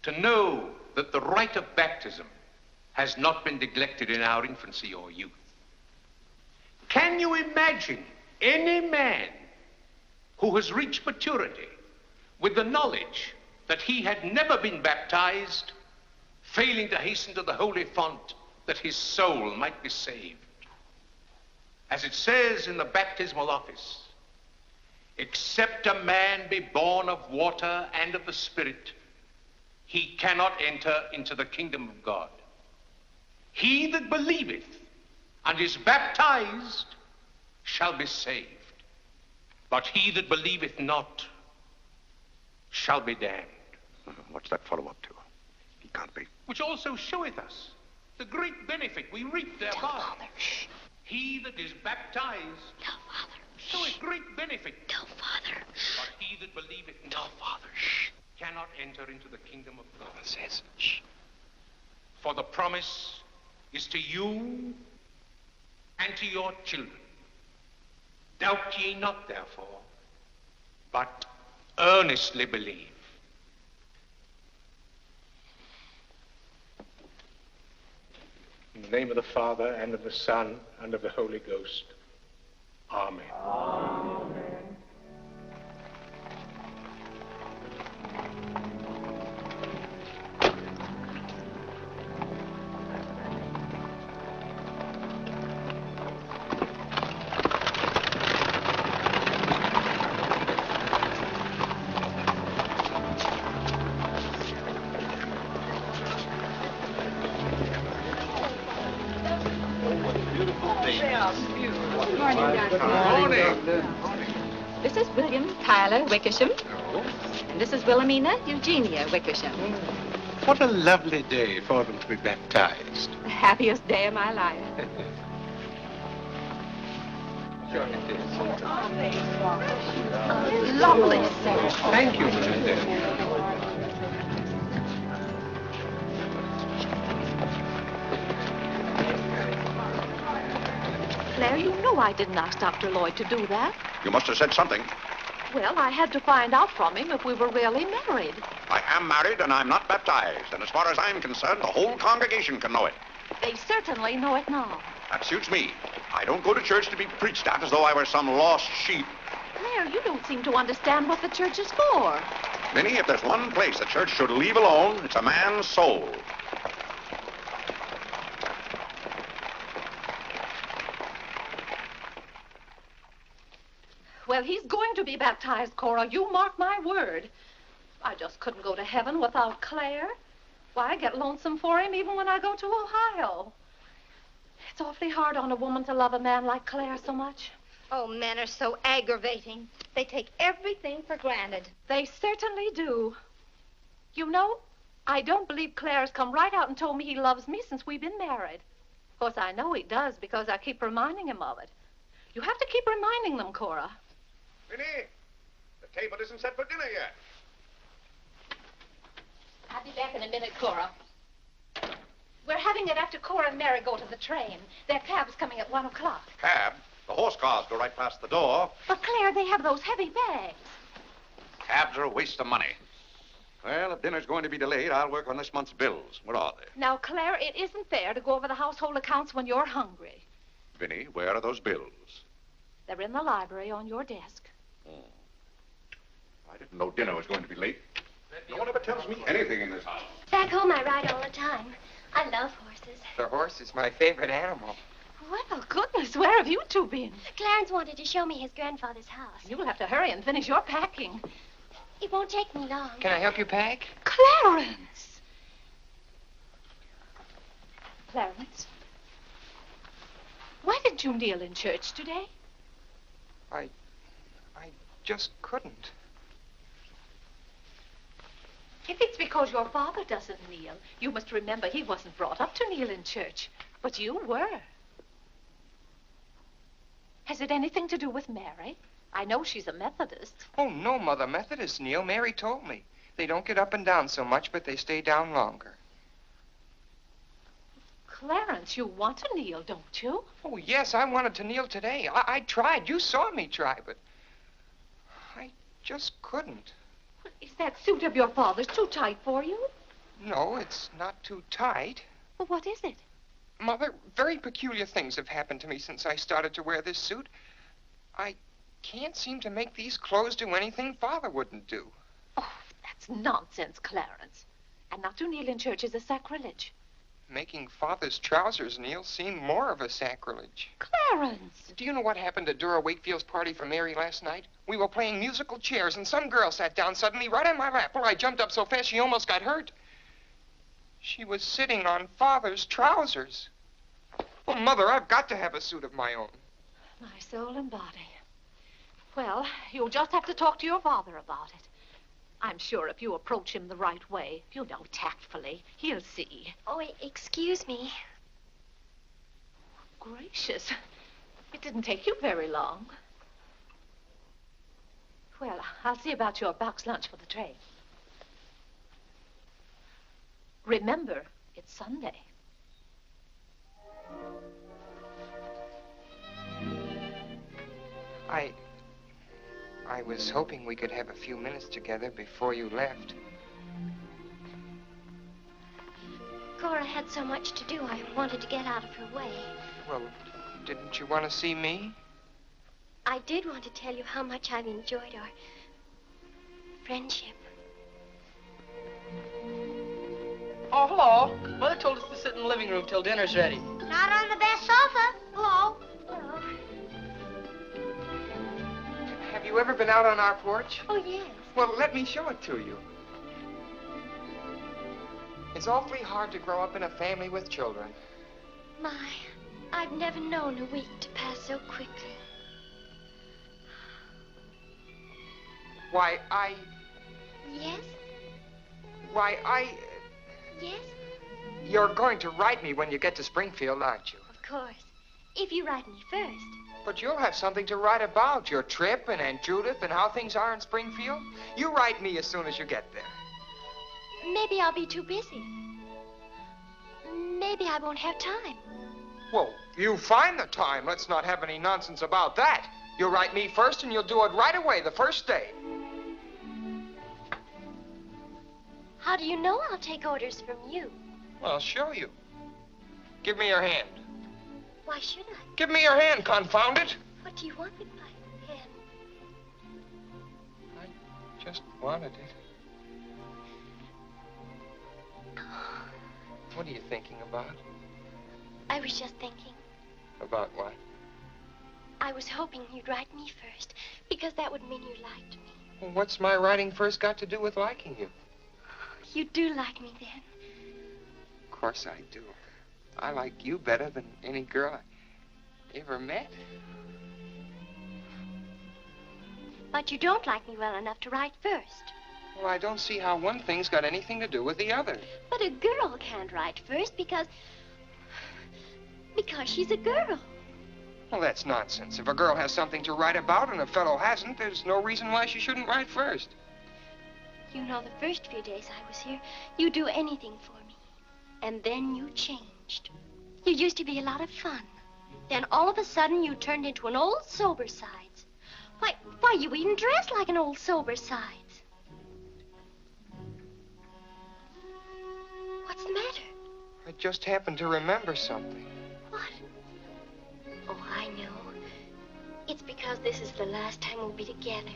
to know that the rite of baptism has not been neglected in our infancy or youth. Can you imagine any man who has reached maturity with the knowledge that he had never been baptized, failing to hasten to the holy font that his soul might be saved? As it says in the baptismal office, except a man be born of water and of the Spirit, he cannot enter into the kingdom of God. He that believeth and is baptized shall be saved, but he that believeth not shall be damned. What's that follow up to? He can't be. Which also showeth us the great benefit we reap thereby. Tell Father. Shh. He that is baptized Tell Father. showeth great benefit. Tell Father. But he that believeth not, Tell Father. Shh. cannot enter into the kingdom of God. Says, shh. For the promise is to you and to your children. Doubt ye not, therefore, but earnestly believe. In the name of the Father, and of the Son, and of the Holy Ghost. Amen. Amen. This is William Tyler Wickersham. And this is Wilhelmina Eugenia Wickersham. What a lovely day for them to be baptized. The happiest day of my life. Lovely, sir. Thank you, my dear. Claire, you know I didn't ask Dr. Lloyd to do that. You must have said something. Well, I had to find out from him if we were really married. I am married and I'm not baptized. And as far as I'm concerned, the whole congregation can know it. They certainly know it now. That suits me. I don't go to church to be preached at as though I were some lost sheep. Claire, you don't seem to understand what the church is for. Minnie, if there's one place the church should leave alone, it's a man's soul. Well, he's going to be baptized, Cora. You mark my word. I just couldn't go to heaven without Claire. Why, I get lonesome for him even when I go to Ohio. It's awfully hard on a woman to love a man like Claire so much. Oh, men are so aggravating. They take everything for granted. They certainly do. You know, I don't believe Claire has come right out and told me he loves me since we've been married. Of course, I know he does because I keep reminding him of it. You have to keep reminding them, Cora. Minnie, the table isn't set for dinner yet. I'll be back in a minute, Cora. We're having it after Cora and Mary go to the train. Their cab's coming at 1 o'clock. Cab? The horse cars go right past the door. But, Claire, they have those heavy bags. Cabs are a waste of money. Well, if dinner's going to be delayed, I'll work on this month's bills. Where are they? Now, Claire, it isn't fair to go over the household accounts when you're hungry. Vinny, where are those bills? They're in the library on your desk. I didn't know dinner was going to be late. No one ever tells me anything in this house. Back home, I ride all the time. I love horses. The horse is my favorite animal. Well, goodness, where have you two been? Clarence wanted to show me his grandfather's house. You'll have to hurry and finish your packing. It won't take me long. Can I help you pack? Clarence! Clarence? Why did you kneel in church today? I just couldn't. If it's because your father doesn't kneel, you must remember he wasn't brought up to kneel in church. But you were. Has it anything to do with Mary? I know she's a Methodist. Oh, no, Mother. Methodists kneel. Mary told me. They don't get up and down so much, but they stay down longer. Clarence, you want to kneel, don't you? Oh, yes, I wanted to kneel today. I tried. You saw me try, but I just couldn't. Is that suit of your father's too tight for you? No, it's not too tight. Well, what is it? Mother, very peculiar things have happened to me since I started to wear this suit. I can't seem to make these clothes do anything Father wouldn't do. Oh, that's nonsense, Clarence. And not to kneel in church is a sacrilege. Making Father's trousers kneel seemed more of a sacrilege. Clarence! Do you know what happened at Dora Wakefield's party for Mary last night? We were playing musical chairs, and some girl sat down suddenly right on my lap. Well, I jumped up so fast she almost got hurt. She was sitting on Father's trousers. Oh, Mother, I've got to have a suit of my own. My soul and body. Well, you'll just have to talk to your father about it. I'm sure if you approach him the right way, you know, tactfully, he'll see. Oh, excuse me. Gracious. It didn't take you very long. Well, I'll see about your box lunch for the train. Remember, it's Sunday. I was hoping we could have a few minutes together before you left. Cora had so much to do, I wanted to get out of her way. Well, didn't you want to see me? I did want to tell you how much I've enjoyed our friendship. Oh, hello. Mother told us to sit in the living room till dinner's ready. Not on the best sofa. Hello. Hello. Have you ever been out on our porch? Oh, yes. Well, let me show it to you. It's awfully hard to grow up in a family with children. My, I've never known a week to pass so quickly. Why, Yes? Yes? You're going to write me when you get to Springfield, aren't you? Of course. If you write me first. But you'll have something to write about, your trip and Aunt Judith and how things are in Springfield. You write me as soon as you get there. Maybe I'll be too busy. Maybe I won't have time. Well, you find the time. Let's not have any nonsense about that. You'll write me first and you'll do it right away, the first day. How do you know I'll take orders from you? Well, I'll show you. Give me your hand. Why should I? Give me your hand, confound it. What do you want with my hand? I just wanted it. What are you thinking about? I was just thinking. About what? I was hoping you'd write me first, because that would mean you liked me. Well, what's my writing first got to do with liking you? You do like me then. Of course I do. I like you better than any girl I ever met. But you don't like me well enough to write first. Well, I don't see how one thing's got anything to do with the other. But a girl can't write first because she's a girl. Well, that's nonsense. If a girl has something to write about and a fellow hasn't, there's no reason why she shouldn't write first. You know, the first few days I was here, you'd do anything for me. And then you changed. You used to be a lot of fun. Then all of a sudden you turned into an old sober sides. Why, you even dress like an old sober sides. What's the matter? I just happened to remember something. What? Oh, I know. It's because this is the last time we'll be together.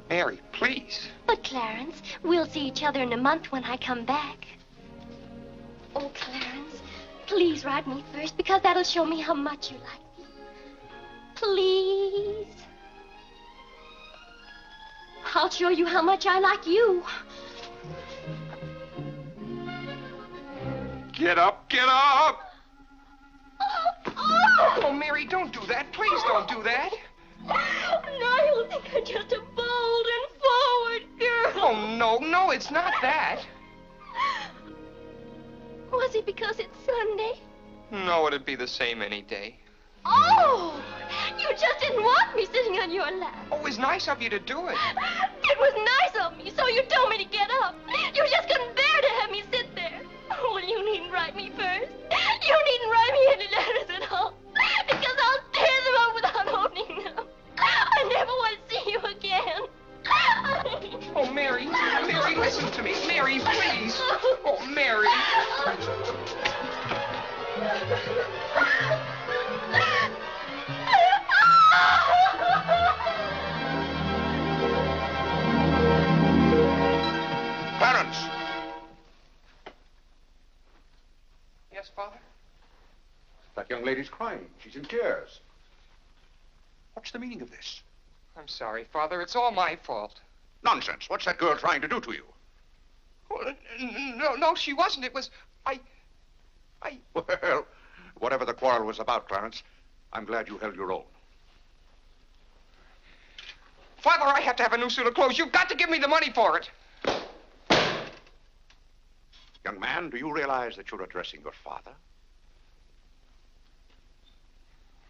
Mary, please. But, Clarence, we'll see each other in a month when I come back. Oh, Clarence, please write me first, because that'll show me how much you like me. Please. I'll show you how much I like you. Get up, get up! Oh, Mary, don't do that. Please don't do that. Now you'll think I'm just a bold and forward girl. Oh, no, it's not that. Was it because it's Sunday? No, it'd be the same any day. Oh, you just didn't want me sitting on your lap. Oh, it was nice of you to do it. It was nice of me, so you told me to get up. You just couldn't bear to have me sit there. Oh, well, you needn't write me first. You needn't write me any letters at all, because I'll tear them up without opening them. I never want to see you again. Oh, Mary, Mary, listen to me. Mary, please. Oh, Mary. Clarence! Yes, Father? That young lady's crying. She's in tears. What's the meaning of this? I'm sorry, Father. It's all my fault. Nonsense. What's that girl trying to do to you? Oh, no, she wasn't. It was... Well, whatever the quarrel was about, Clarence, I'm glad you held your own. Father, I have to have a new suit of clothes. You've got to give me the money for it. Young man, do you realize that you're addressing your father?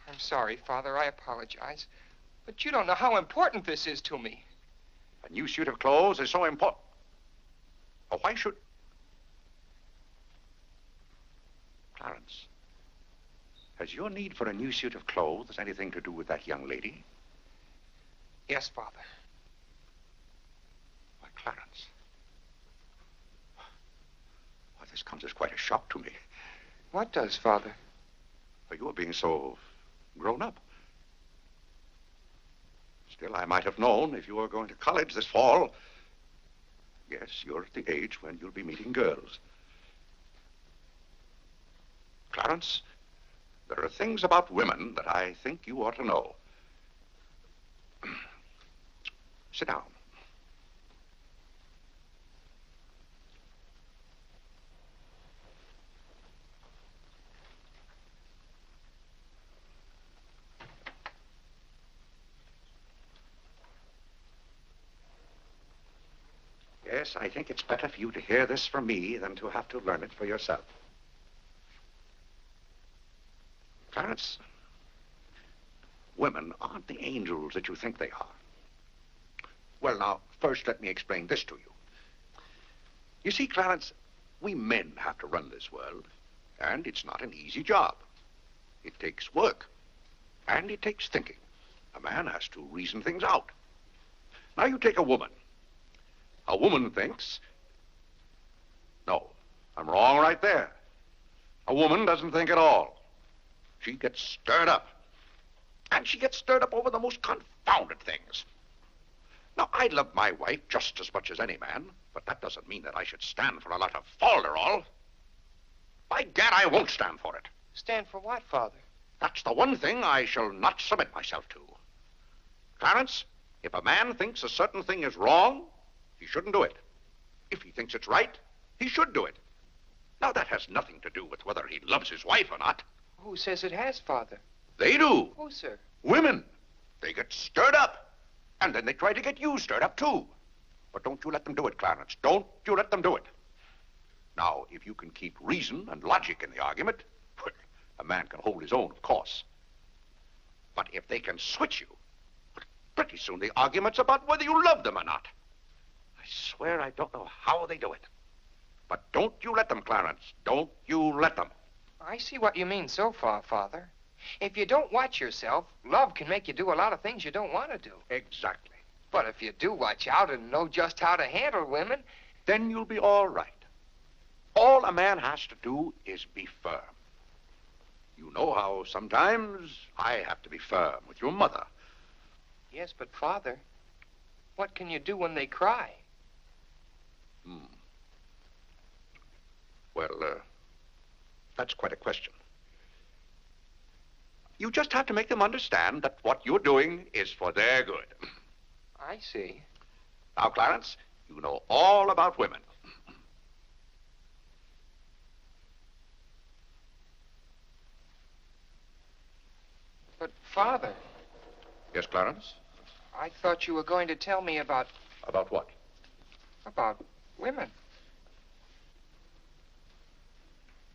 I'm sorry, Father. I apologize. But you don't know how important this is to me. A new suit of clothes is so important. Oh, why should... Clarence, has your need for a new suit of clothes anything to do with that young lady? Yes, Father. Why, Clarence. Why, this comes as quite a shock to me. What does, Father? For you are being so grown up. Still, I might have known if you were going to college this fall. Yes, you're at the age when you'll be meeting girls. Clarence, there are things about women that I think you ought to know. Sit down. Yes, I think it's better for you to hear this from me than to have to learn it for yourself. Clarence, women aren't the angels that you think they are. Well, now, first let me explain this to you. You see, Clarence, we men have to run this world, and it's not an easy job. It takes work, and it takes thinking. A man has to reason things out. Now, you take a woman. A woman thinks... No, I'm wrong right there. A woman doesn't think at all. She gets stirred up. And she gets stirred up over the most confounded things. Now, I love my wife just as much as any man, but that doesn't mean that I should stand for a lot of falderall. By gad, I won't stand for it. Stand for what, Father? That's the one thing I shall not submit myself to. Clarence, if a man thinks a certain thing is wrong, he shouldn't do it. If he thinks it's right, he should do it. Now, that has nothing to do with whether he loves his wife or not. Who says it has, Father? They do. Who, sir? Women. They get stirred up. And then they try to get you stirred up, too. But don't you let them do it, Clarence. Don't you let them do it. Now, if you can keep reason and logic in the argument, well, a man can hold his own, of course. But if they can switch you, well, pretty soon the argument's about whether you love them or not. I swear I don't know how they do it. But don't you let them, Clarence. Don't you let them. I see what you mean so far, Father. If you don't watch yourself, love can make you do a lot of things you don't want to do. Exactly. But if you do watch out and know just how to handle women, then you'll be all right. All a man has to do is be firm. You know how sometimes I have to be firm with your mother. Yes, but Father, what can you do when they cry? Well, that's quite a question. You just have to make them understand that what you're doing is for their good. I see. Now, Clarence, you know all about women. But, Father... Yes, Clarence? I thought you were going to tell me about... About what? About women.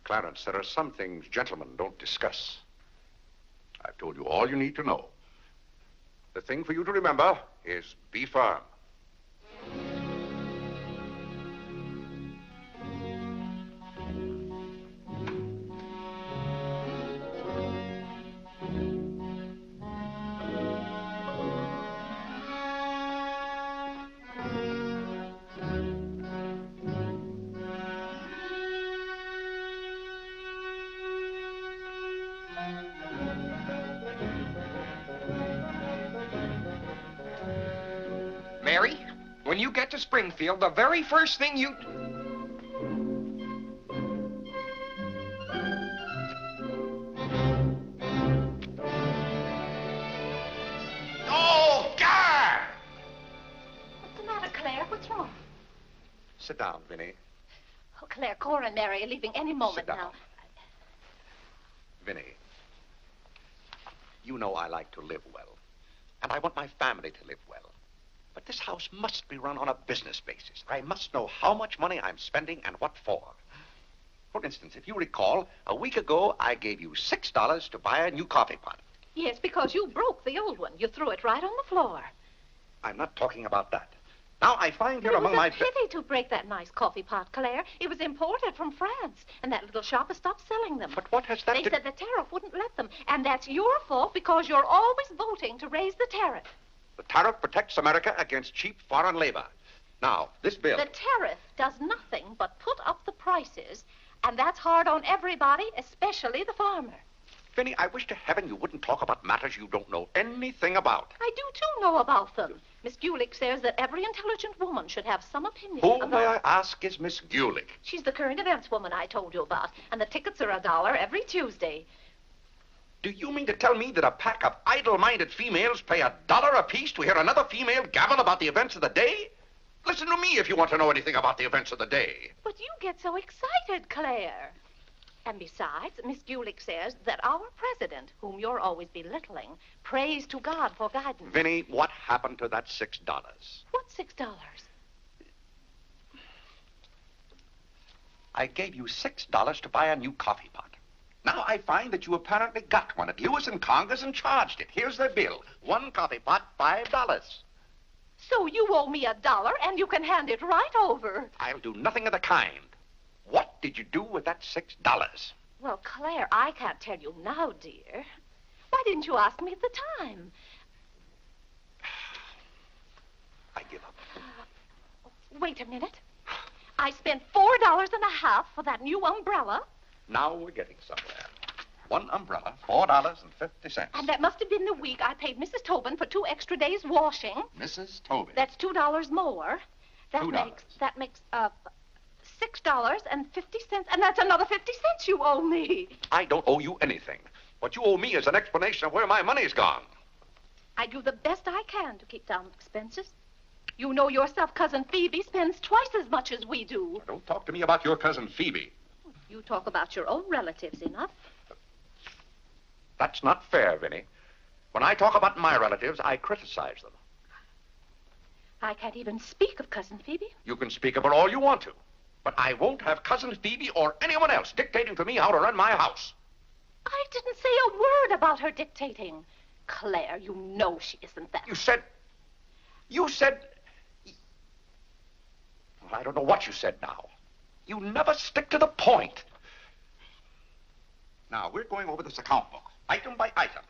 Clarence, there are some things gentlemen don't discuss. I've told you all you need to know. The thing for you to remember is be firm. Mary, when you get to Springfield, the very first thing you... Oh, God! What's the matter, Claire? What's wrong? Sit down, Vinny. Oh, Claire, Cora and Mary are leaving any moment Sit down. now. Vinny, you know I like to live well, and I want my family to live well. But this house must be run on a business basis. I must know how much money I'm spending and what for. For instance, if you recall, a week ago, I gave you $6 to buy a new coffee pot. Yes, because you broke the old one. You threw it right on the floor. I'm not talking about that. Now, I find here It among was my... a pity to break that nice coffee pot, Claire. It was imported from France, and that little shop has stopped selling them. But what has that They to... said the tariff wouldn't let them, and that's your fault because you're always voting to raise the tariff. The tariff protects America against cheap foreign labor. Now, this bill... The tariff does nothing but put up the prices, and that's hard on everybody, especially the farmer. Vinny, I wish to heaven you wouldn't talk about matters you don't know anything about. I do, too, know about them. Miss Gulick says that every intelligent woman should have some opinion Who, about... may I ask, is Miss Gulick? She's the current events woman I told you about, and the tickets are $1 every Tuesday. Do you mean to tell me that a pack of idle-minded females pay $1 apiece to hear another female gabble about the events of the day? Listen to me if you want to know anything about the events of the day. But you get so excited, Claire. And besides, Miss Gulick says that our president, whom you're always belittling, prays to God for guidance. Vinny, what happened to that $6? What $6? I gave you $6 to buy a new coffee pot. Now I find that you apparently got one at Lewis and Conger's and charged it. Here's the bill. One coffee pot, $5. So you owe me $1, and you can hand it right over. I'll do nothing of the kind. What did you do with that $6? Well, Claire, I can't tell you now, dear. Why didn't you ask me at the time? I give up. Wait a minute. I spent $4.50 for that new umbrella. Now we're getting somewhere. One umbrella, $4.50. And that must have been the week I paid Mrs. Tobin for 2 extra days washing. Mrs. Tobin. That's $2 more. $2. That makes $6.50, and that's another 50 cents you owe me. I don't owe you anything. What you owe me is an explanation of where my money's gone. I do the best I can to keep down expenses. You know yourself, Cousin Phoebe spends twice as much as we do. Don't talk to me about your cousin Phoebe. You talk about your own relatives enough. That's not fair, Vinny. When I talk about my relatives, I criticize them. I can't even speak of Cousin Phoebe. You can speak of her all you want to. But I won't have Cousin Phoebe or anyone else dictating to me how to run my house. I didn't say a word about her dictating. Claire, you know she isn't that. You said... Well, I don't know what you said now. You never stick to the point. Now, we're going over this account book, item by item.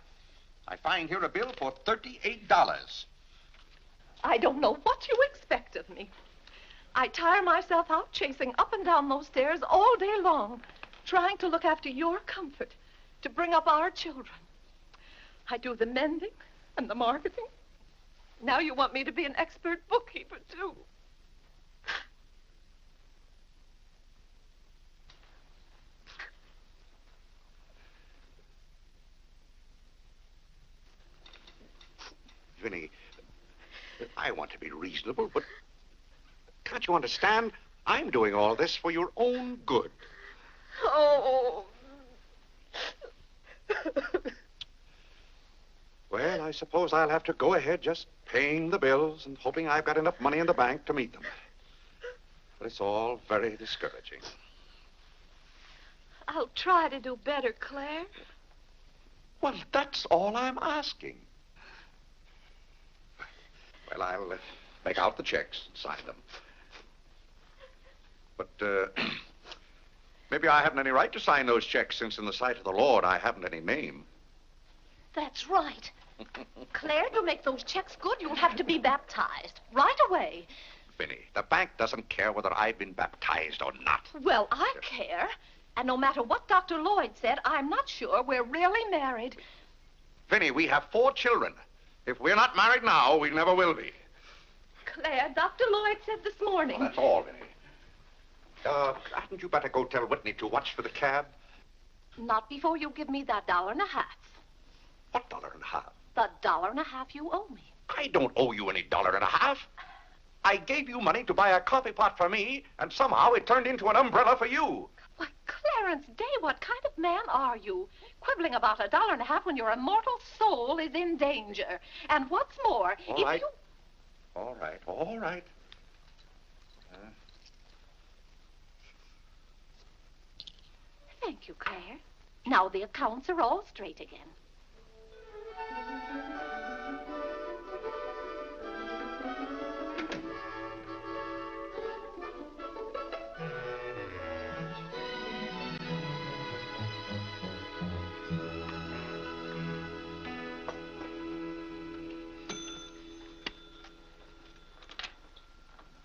I find here a bill for $38. I don't know what you expect of me. I tire myself out chasing up and down those stairs all day long, trying to look after your comfort, to bring up our children. I do the mending and the marketing. Now you want me to be an expert bookkeeper, too. Vinny, I want to be reasonable, but can't you understand? I'm doing all this for your own good. Oh. Well, I suppose I'll have to go ahead just paying the bills and hoping I've got enough money in the bank to meet them. But it's all very discouraging. I'll try to do better, Claire. Well, that's all I'm asking. Well, I'll make out the checks and sign them. But maybe I haven't any right to sign those checks since in the sight of the Lord I haven't any name. That's right. Claire, to make those checks good, you'll have to be baptized right away. Vinny, the bank doesn't care whether I've been baptized or not. Well, I care. And no matter what Dr. Lloyd said, I'm not sure we're really married. Vinny, we have 4 children. If we're not married now, we never will be. Claire, Dr. Lloyd said this morning. Well, that's all, Vinny. Hadn't you better go tell Whitney to watch for the cab? Not before you give me that $1.50. What $1.50? The $1.50 you owe me. I don't owe you any $1.50. I gave you money to buy a coffee pot for me, and somehow it turned into an umbrella for you. Why, Clarence Day, what kind of man are you? Quibbling about $1.50 when your immortal soul is in danger. And what's more, All right. Thank you, Claire. Now the accounts are all straight again.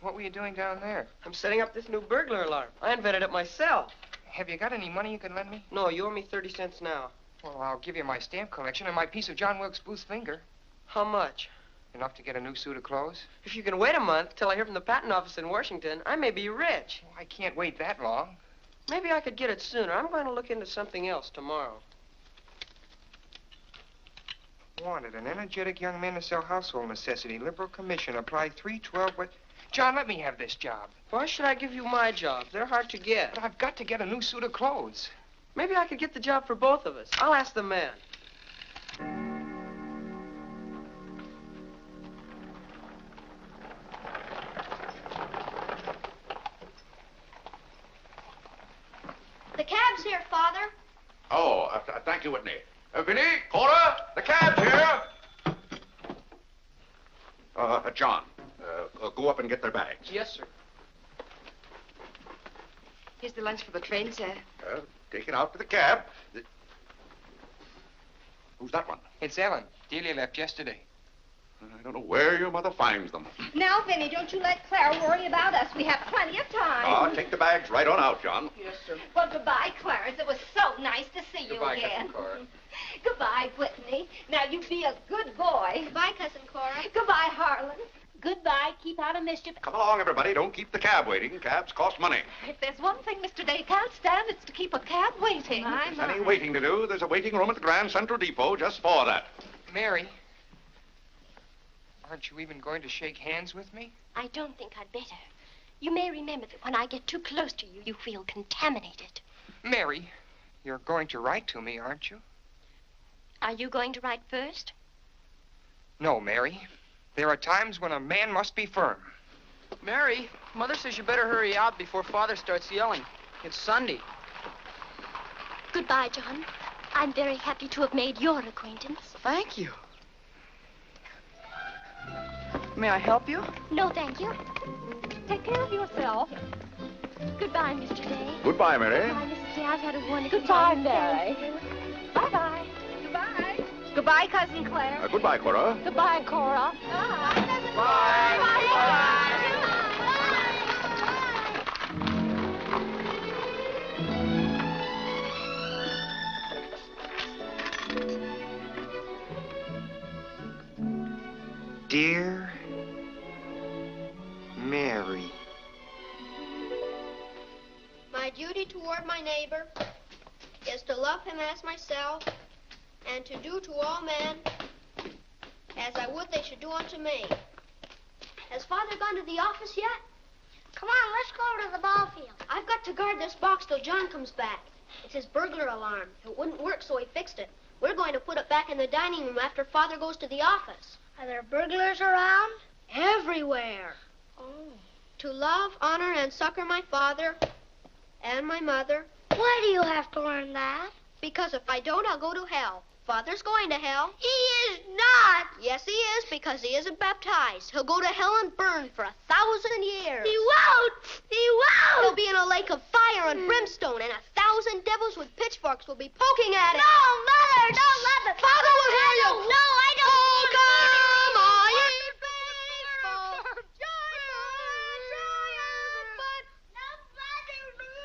What were you doing down there? I'm setting up this new burglar alarm. I invented it myself. Have you got any money you can lend me? No, you owe me 30 cents now. Well, I'll give you my stamp collection and my piece of John Wilkes Booth's finger. How much? Enough to get a new suit of clothes? If you can wait a month till I hear from the patent office in Washington, I may be rich. Well, I can't wait that long. Maybe I could get it sooner. I'm going to look into something else tomorrow. Wanted, an energetic young man to sell household necessity. Liberal commission. Apply 312 what? John, let me have this job. Why should I give you my job? They're hard to get. But I've got to get a new suit of clothes. Maybe I could get the job for both of us. I'll ask the man. The cab's here, Father. Oh, thank you, Whitney. Vinny, Cora, the cab's here. John, go up and get their bags. Yes, sir. Here's the lunch for the train, sir. Take it out to the cab. Who's that one? It's Ellen. Delia left yesterday. I don't know where your mother finds them. Now, Vinny, don't you let Claire worry about us. We have plenty of time. Take the bags right on out, John. Yes, sir. Well, goodbye, Clarence. It was so nice to see you Goodbye, again. Cousin Cora. Goodbye, Whitney. Now, you be a good boy. Goodbye, Cousin Cora. Goodbye, Harlan. Goodbye. Keep out of mischief. Come along, everybody. Don't keep the cab waiting. Cabs cost money. If there's one thing Mr. Day can't stand, it's to keep a cab waiting. If there's any waiting to do, there's a waiting room at the Grand Central Depot just for that. Mary, aren't you even going to shake hands with me? I don't think I'd better. You may remember that when I get too close to you, you feel contaminated. Mary, you're going to write to me, aren't you? Are you going to write first? No, Mary. There are times when a man must be firm. Mary, Mother says you better hurry out before Father starts yelling. It's Sunday. Goodbye, John. I'm very happy to have made your acquaintance. Thank you. May I help you? No, thank you. Take care of yourself. Goodbye, Mr. Day. Goodbye, Mary. Goodbye, Mrs. Day. I've had a wonderful Goodbye, time. Mary. Bye-bye. Goodbye. Goodbye, Cousin Claire. Goodbye, Cora. Goodbye, Cora. Dear Mary. My duty toward my neighbor is to love him as myself and to do to all men as I would they should do unto me. Has Father gone to the office yet? Come on, let's go to the ball field. I've got to guard this box till John comes back. It's his burglar alarm. It wouldn't work, so he fixed it. We're going to put it back in the dining room after Father goes to the office. Are there burglars around? Everywhere. Oh. To love, honor, and succor my father and my mother. Why do you have to learn that? Because if I don't, I'll go to hell. Father's going to hell. He is not. Yes, he is, because he isn't baptized. He'll go to hell and burn for 1,000 years. He won't. He won't. He'll be in a lake of fire and brimstone, and 1,000 devils with pitchforks will be poking at him. No, Mother, don't let them. Father will hear you. No, I don't. Oh, come on, ye faithful.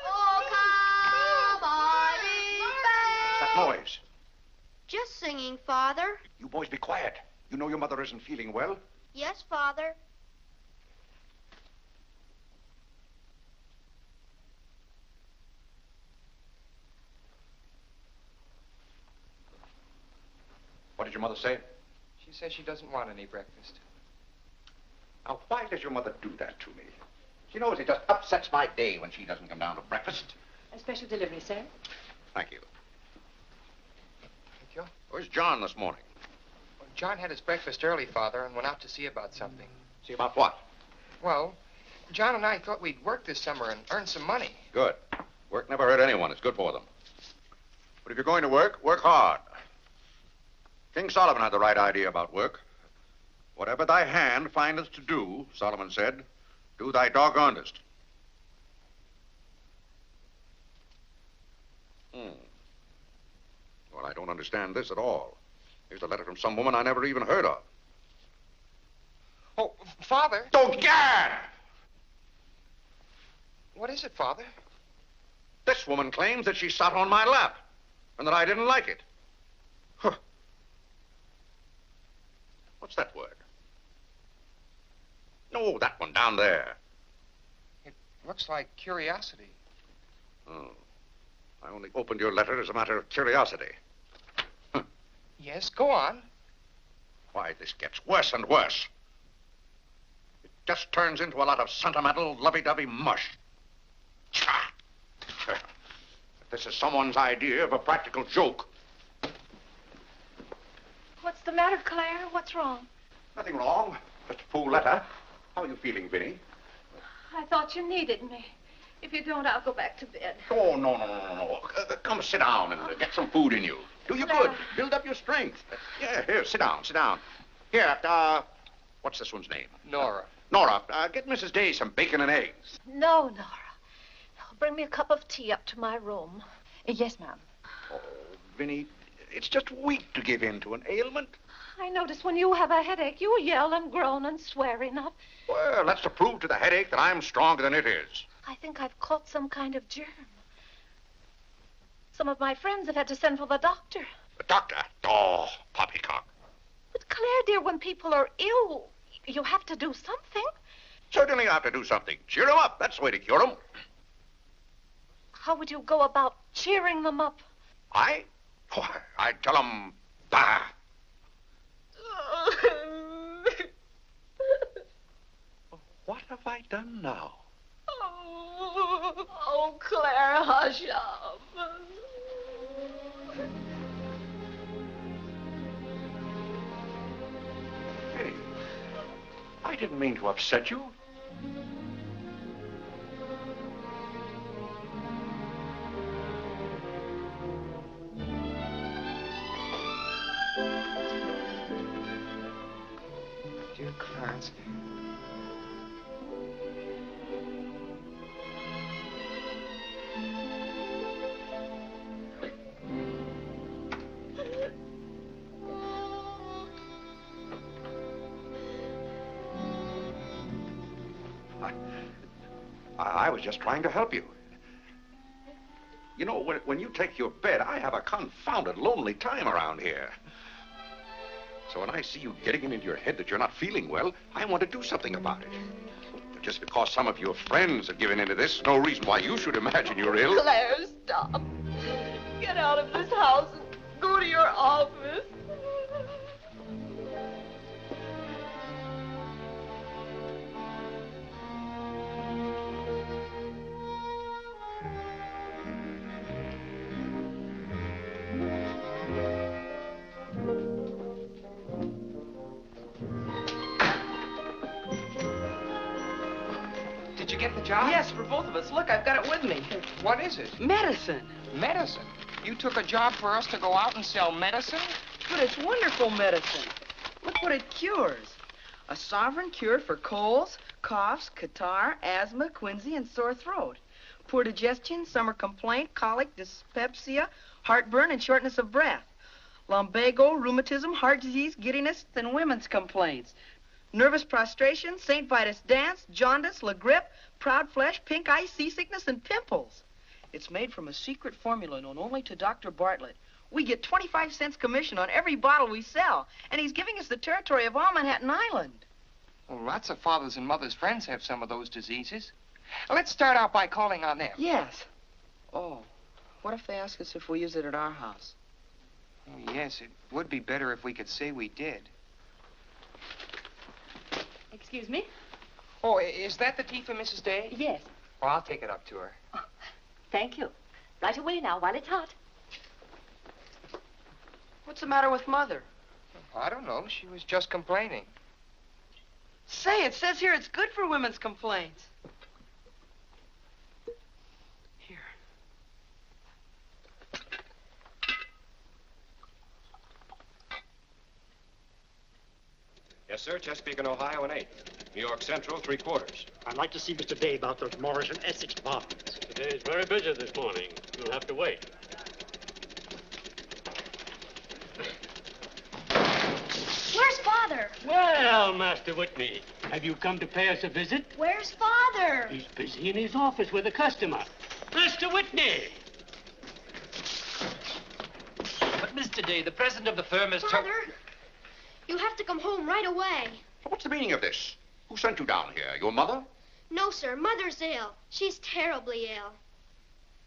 Oh, come on, ye faithful. That noise. Just singing, Father. You boys be quiet. You know your mother isn't feeling well. Yes, Father. your mother say? She says she doesn't want any breakfast. Now, why does your mother do that to me? She knows it just upsets my day when she doesn't come down to breakfast. A special delivery, sir. Thank you. Thank you. Where's John this morning? Well, John had his breakfast early, Father, and went out to see about something. See about what? Well, John and I thought we'd work this summer and earn some money. Good. Work never hurt anyone. It's good for them. But if you're going to work, work hard. King Solomon had the right idea about work. Whatever thy hand findeth to do, Solomon said, do thy doggonedest. Well, I don't understand this at all. Here's a letter from some woman I never even heard of. Oh, Father. Don't gad! What is it, Father? This woman claims that she sat on my lap and that I didn't like it. Huh. What's that word? No, that one down there. It looks like curiosity. Oh. I only opened your letter as a matter of curiosity. Huh. Yes, go on. Why, this gets worse and worse. It just turns into a lot of sentimental, lovey-dovey mush. Tchah! If this is someone's idea of a practical joke. What's the matter, Claire? What's wrong? Nothing wrong. Just a fool letter. How are you feeling, Vinny? I thought you needed me. If you don't, I'll go back to bed. Oh, no. Come sit down and get some food in you. Do you good. Build up your strength. Yeah, here, sit down. Here, what's this one's name? Nora. Nora, get Mrs. Day some bacon and eggs. No, Nora. Bring me a cup of tea up to my room. Yes, ma'am. Oh, Vinny, it's just weak to give in to an ailment. I notice when you have a headache, you yell and groan and swear enough. Well, that's to prove to the headache that I'm stronger than it is. I think I've caught some kind of germ. Some of my friends have had to send for the doctor. The doctor? Oh, poppycock. But Claire, dear, when people are ill, you have to do something. Certainly I have to do something. Cheer them up. That's the way to cure them. How would you go about cheering them up? I? Oh, I'd tell them, bah. What have I done now? Oh, Claire, hush up. Hey, I didn't mean to upset you. Dear Clarence. I was just trying to help you. You know, when you take your bed, I have a confounded lonely time around here. So when I see you getting it into your head that you're not feeling well, I want to do something about it. But just because some of your friends have given into this, no reason why you should imagine you're ill. Claire, stop. Get out of this house and go to your office. Did you get the job? Yes, for both of us. Look, I've got it with me. What is it? Medicine. Medicine? You took a job for us to go out and sell medicine? But it's wonderful medicine. Look what it cures. A sovereign cure for colds, coughs, catarrh, asthma, quinsy, and sore throat. Poor digestion, summer complaint, colic, dyspepsia, heartburn, and shortness of breath. Lumbago, rheumatism, heart disease, giddiness, and women's complaints. Nervous prostration, St. Vitus dance, jaundice, la grippe, proud flesh, pink eye, seasickness, and pimples. It's made from a secret formula known only to Dr. Bartlett. We get 25 cents commission on every bottle we sell, and he's giving us the territory of all Manhattan Island. Well, lots of fathers and mothers' friends have some of those diseases. Let's start out by calling on them. Yes. Oh, what if they ask us if we use it at our house? Oh, yes, it would be better if we could say we did. Excuse me? Oh, is that the tea for Mrs. Day? Yes. Well, I'll take it up to her. Thank you. Right away now, while it's hot. What's the matter with Mother? I don't know. She was just complaining. Say, it says here it's good for women's complaints. Here. Yes, sir. Chesapeake and Ohio and 8. New York Central, 3/4. I'd like to see Mr. Day about those Morris and Essex bonds. Today's very busy this morning. You'll have to wait. Where's Father? Well, Master Whitney, have you come to pay us a visit? Where's Father? He's busy in his office with a customer. Master Whitney! But, Mr. Day, the president of the firm is... Father, you have to come home right away. What's the meaning of this? Who sent you down here? Your mother? No, sir. Mother's ill. She's terribly ill.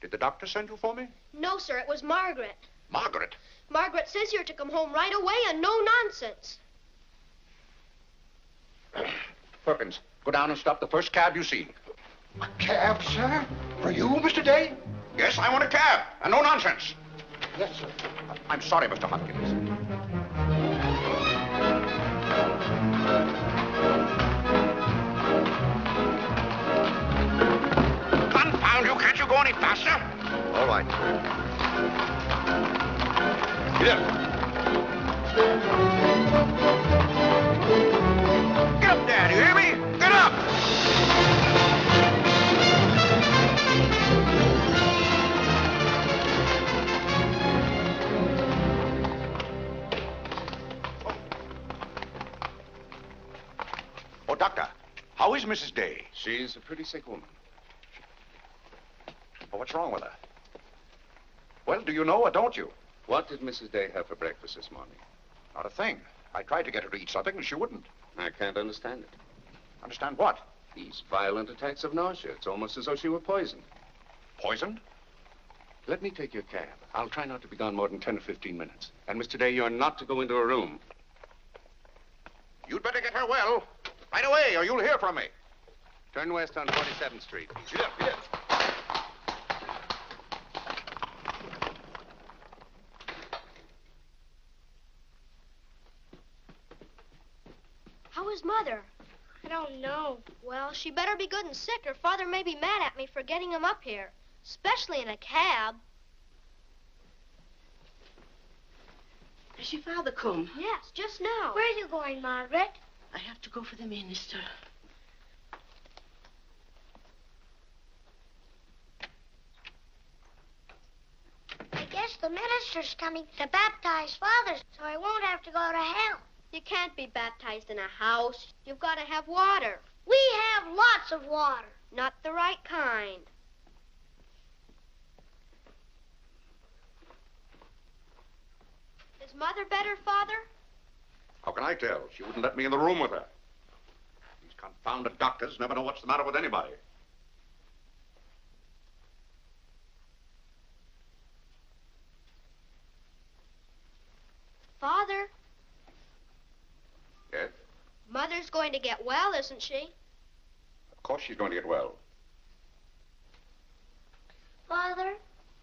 Did the doctor send you for me? No, sir. It was Margaret. Margaret? Margaret says you're to come home right away and no nonsense. Perkins, go down and stop the first cab you see. A cab, sir? For you, Mr. Day? Yes, I want a cab, and no nonsense. Yes, sir. I'm sorry, Mr. Hopkins. Confound you, can't you go any faster? All right. Get up. Get up there, do you hear me? Get up! Oh, Doctor, how is Mrs. Day? She's a pretty sick woman. Oh, what's wrong with her? Well, do you know or don't you? What did Mrs. Day have for breakfast this morning? Not a thing. I tried to get her to eat something, and she wouldn't. I can't understand it. Understand what? These violent attacks of nausea. It's almost as though she were poisoned. Poisoned? Let me take your cab. I'll try not to be gone more than 10 or 15 minutes. And, Mr. Day, you're not to go into a room. You'd better get her well. Right away, or you'll hear from me. Turn west on 47th Street. Get up, get up. How is Mother? I don't know. Well, she better be good and sick, or Father may be mad at me for getting him up here. Especially in a cab. Has your father come? Yes, just now. Where are you going, Margaret? I have to go for the minister. I guess the minister's coming to baptize Father, so I won't have to go to hell. You can't be baptized in a house. You've got to have water. We have lots of water. Not the right kind. Is Mother better, Father? How can I tell? She wouldn't let me in the room with her. These confounded doctors never know what's the matter with anybody. Father, Yes? Mother's going to get well, isn't she? Of course she's going to get well. Father,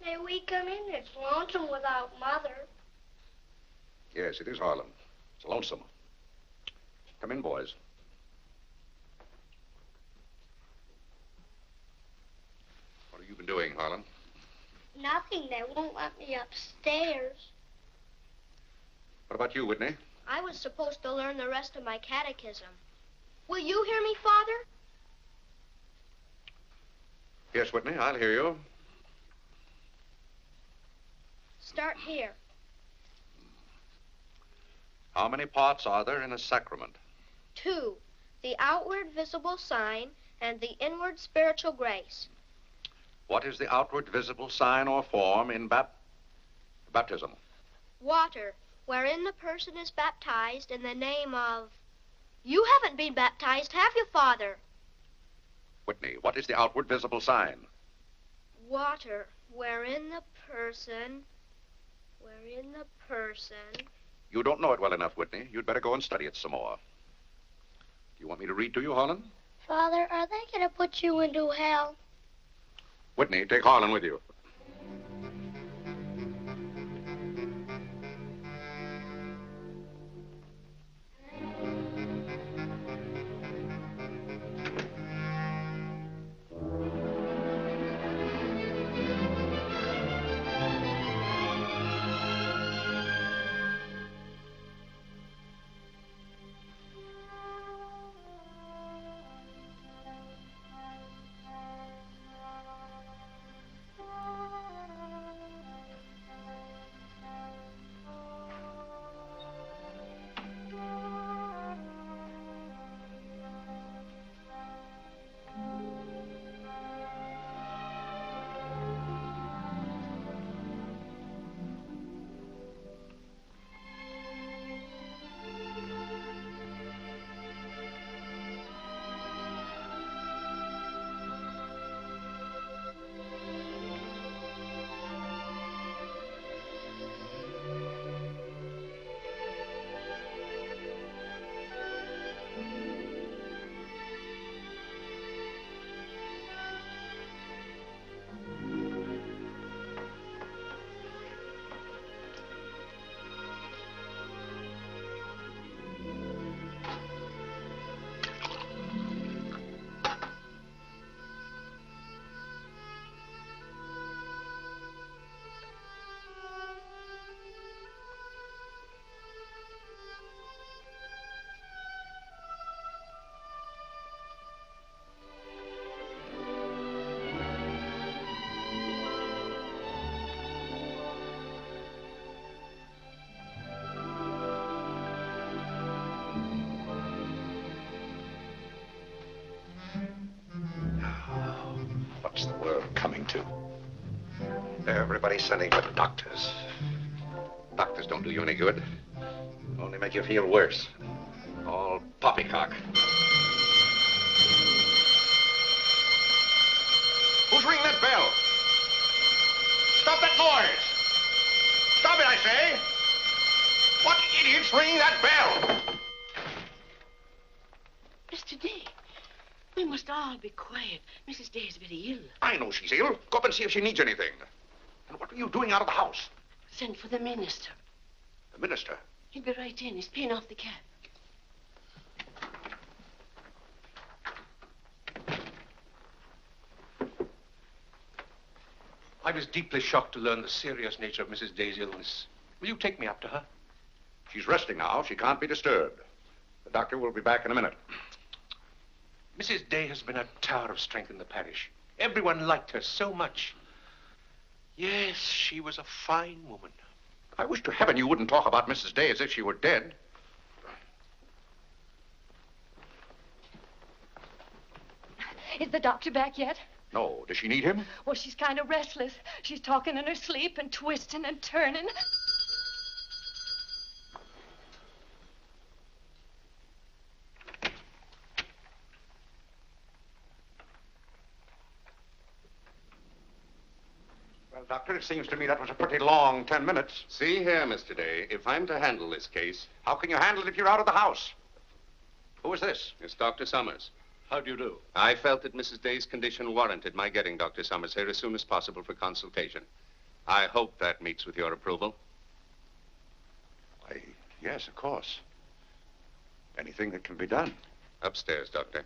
may we come in? It's lonesome without Mother. Yes, it is Harlan. It's lonesome. Come in, boys. What have you been doing, Harlan? Nothing. They won't let me upstairs. What about you, Whitney? I was supposed to learn the rest of my catechism. Will you hear me, Father? Yes, Whitney, I'll hear you. Start here. How many parts are there in a sacrament? 2, the outward visible sign and the inward spiritual grace. What is the outward visible sign or form in baptism? Water, wherein the person is baptized in the name of... You haven't been baptized, have you, Father? Whitney, what is the outward visible sign? Water, wherein the person... Wherein the person. You don't know it well enough, Whitney. You'd better go and study it some more. Do you want me to read to you, Harlan? Father, are they going to put you into hell? Whitney, take Harlan with you. What's the world coming to? Everybody's sending for doctors. Doctors don't do you any good. Only make you feel worse. All poppycock. Who's ringing that bell? Stop that noise! Stop it, I say! What idiot's ringing that bell? Mr. Day, we must all be quiet. Mrs. Day is very ill. I know she's ill. Go up and see if she needs anything. And what are you doing out of the house? Send for the minister. The minister? He'll be right in. He's paying off the cab. I was deeply shocked to learn the serious nature of Mrs. Day's illness. Will you take me up to her? She's resting now. She can't be disturbed. The doctor will be back in a minute. Mrs. Day has been a tower of strength in the parish. Everyone liked her so much. Yes, she was a fine woman. I wish to heaven you wouldn't talk about Mrs. Day as if she were dead. Is the doctor back yet? No. Does she need him? Well, she's kind of restless. She's talking in her sleep and twisting and turning. Well, Doctor, it seems to me that was a pretty long 10 minutes. See here, Mr. Day, if I'm to handle this case... How can you handle it if you're out of the house? Who is this? It's Dr. Summers. How do you do? I felt that Mrs. Day's condition warranted my getting Dr. Summers here as soon as possible for consultation. I hope that meets with your approval. Why, yes, of course. Anything that can be done. Upstairs, Doctor.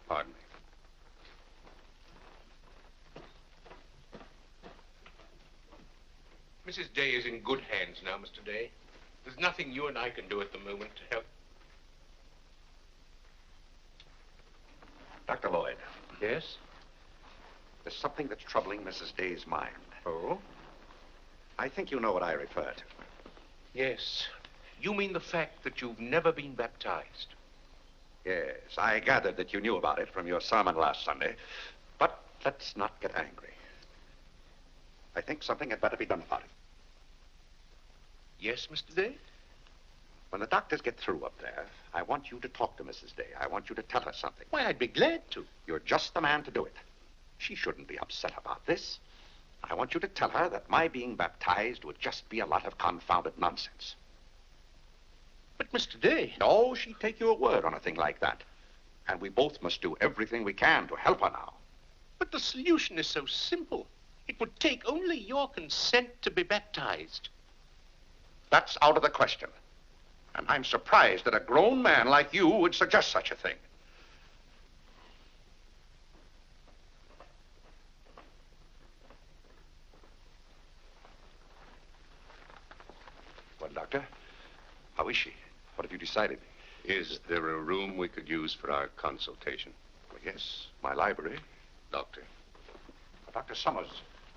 Pardon me. Mrs. Day is in good hands now, Mr. Day. There's nothing you and I can do at the moment to help. Dr. Lloyd. Yes? There's something that's troubling Mrs. Day's mind. Oh? I think you know what I refer to. Yes. You mean the fact that you've never been baptized? Yes, I gathered that you knew about it from your sermon last Sunday. But let's not get angry. I think something had better be done about it. Yes, Mr. Day? When the doctors get through up there, I want you to talk to Mrs. Day. I want you to tell her something. Why, I'd be glad to. You're just the man to do it. She shouldn't be upset about this. I want you to tell her that my being baptized would just be a lot of confounded nonsense. But, Mr. Day... No, she'd take your word on a thing like that. And we both must do everything we can to help her now. But the solution is so simple. It would take only your consent to be baptized. That's out of the question. And I'm surprised that a grown man like you would suggest such a thing. Well, Doctor, how is she? What have you decided? Is there a room we could use for our consultation? Well, yes, my library. Doctor. Dr. Summers,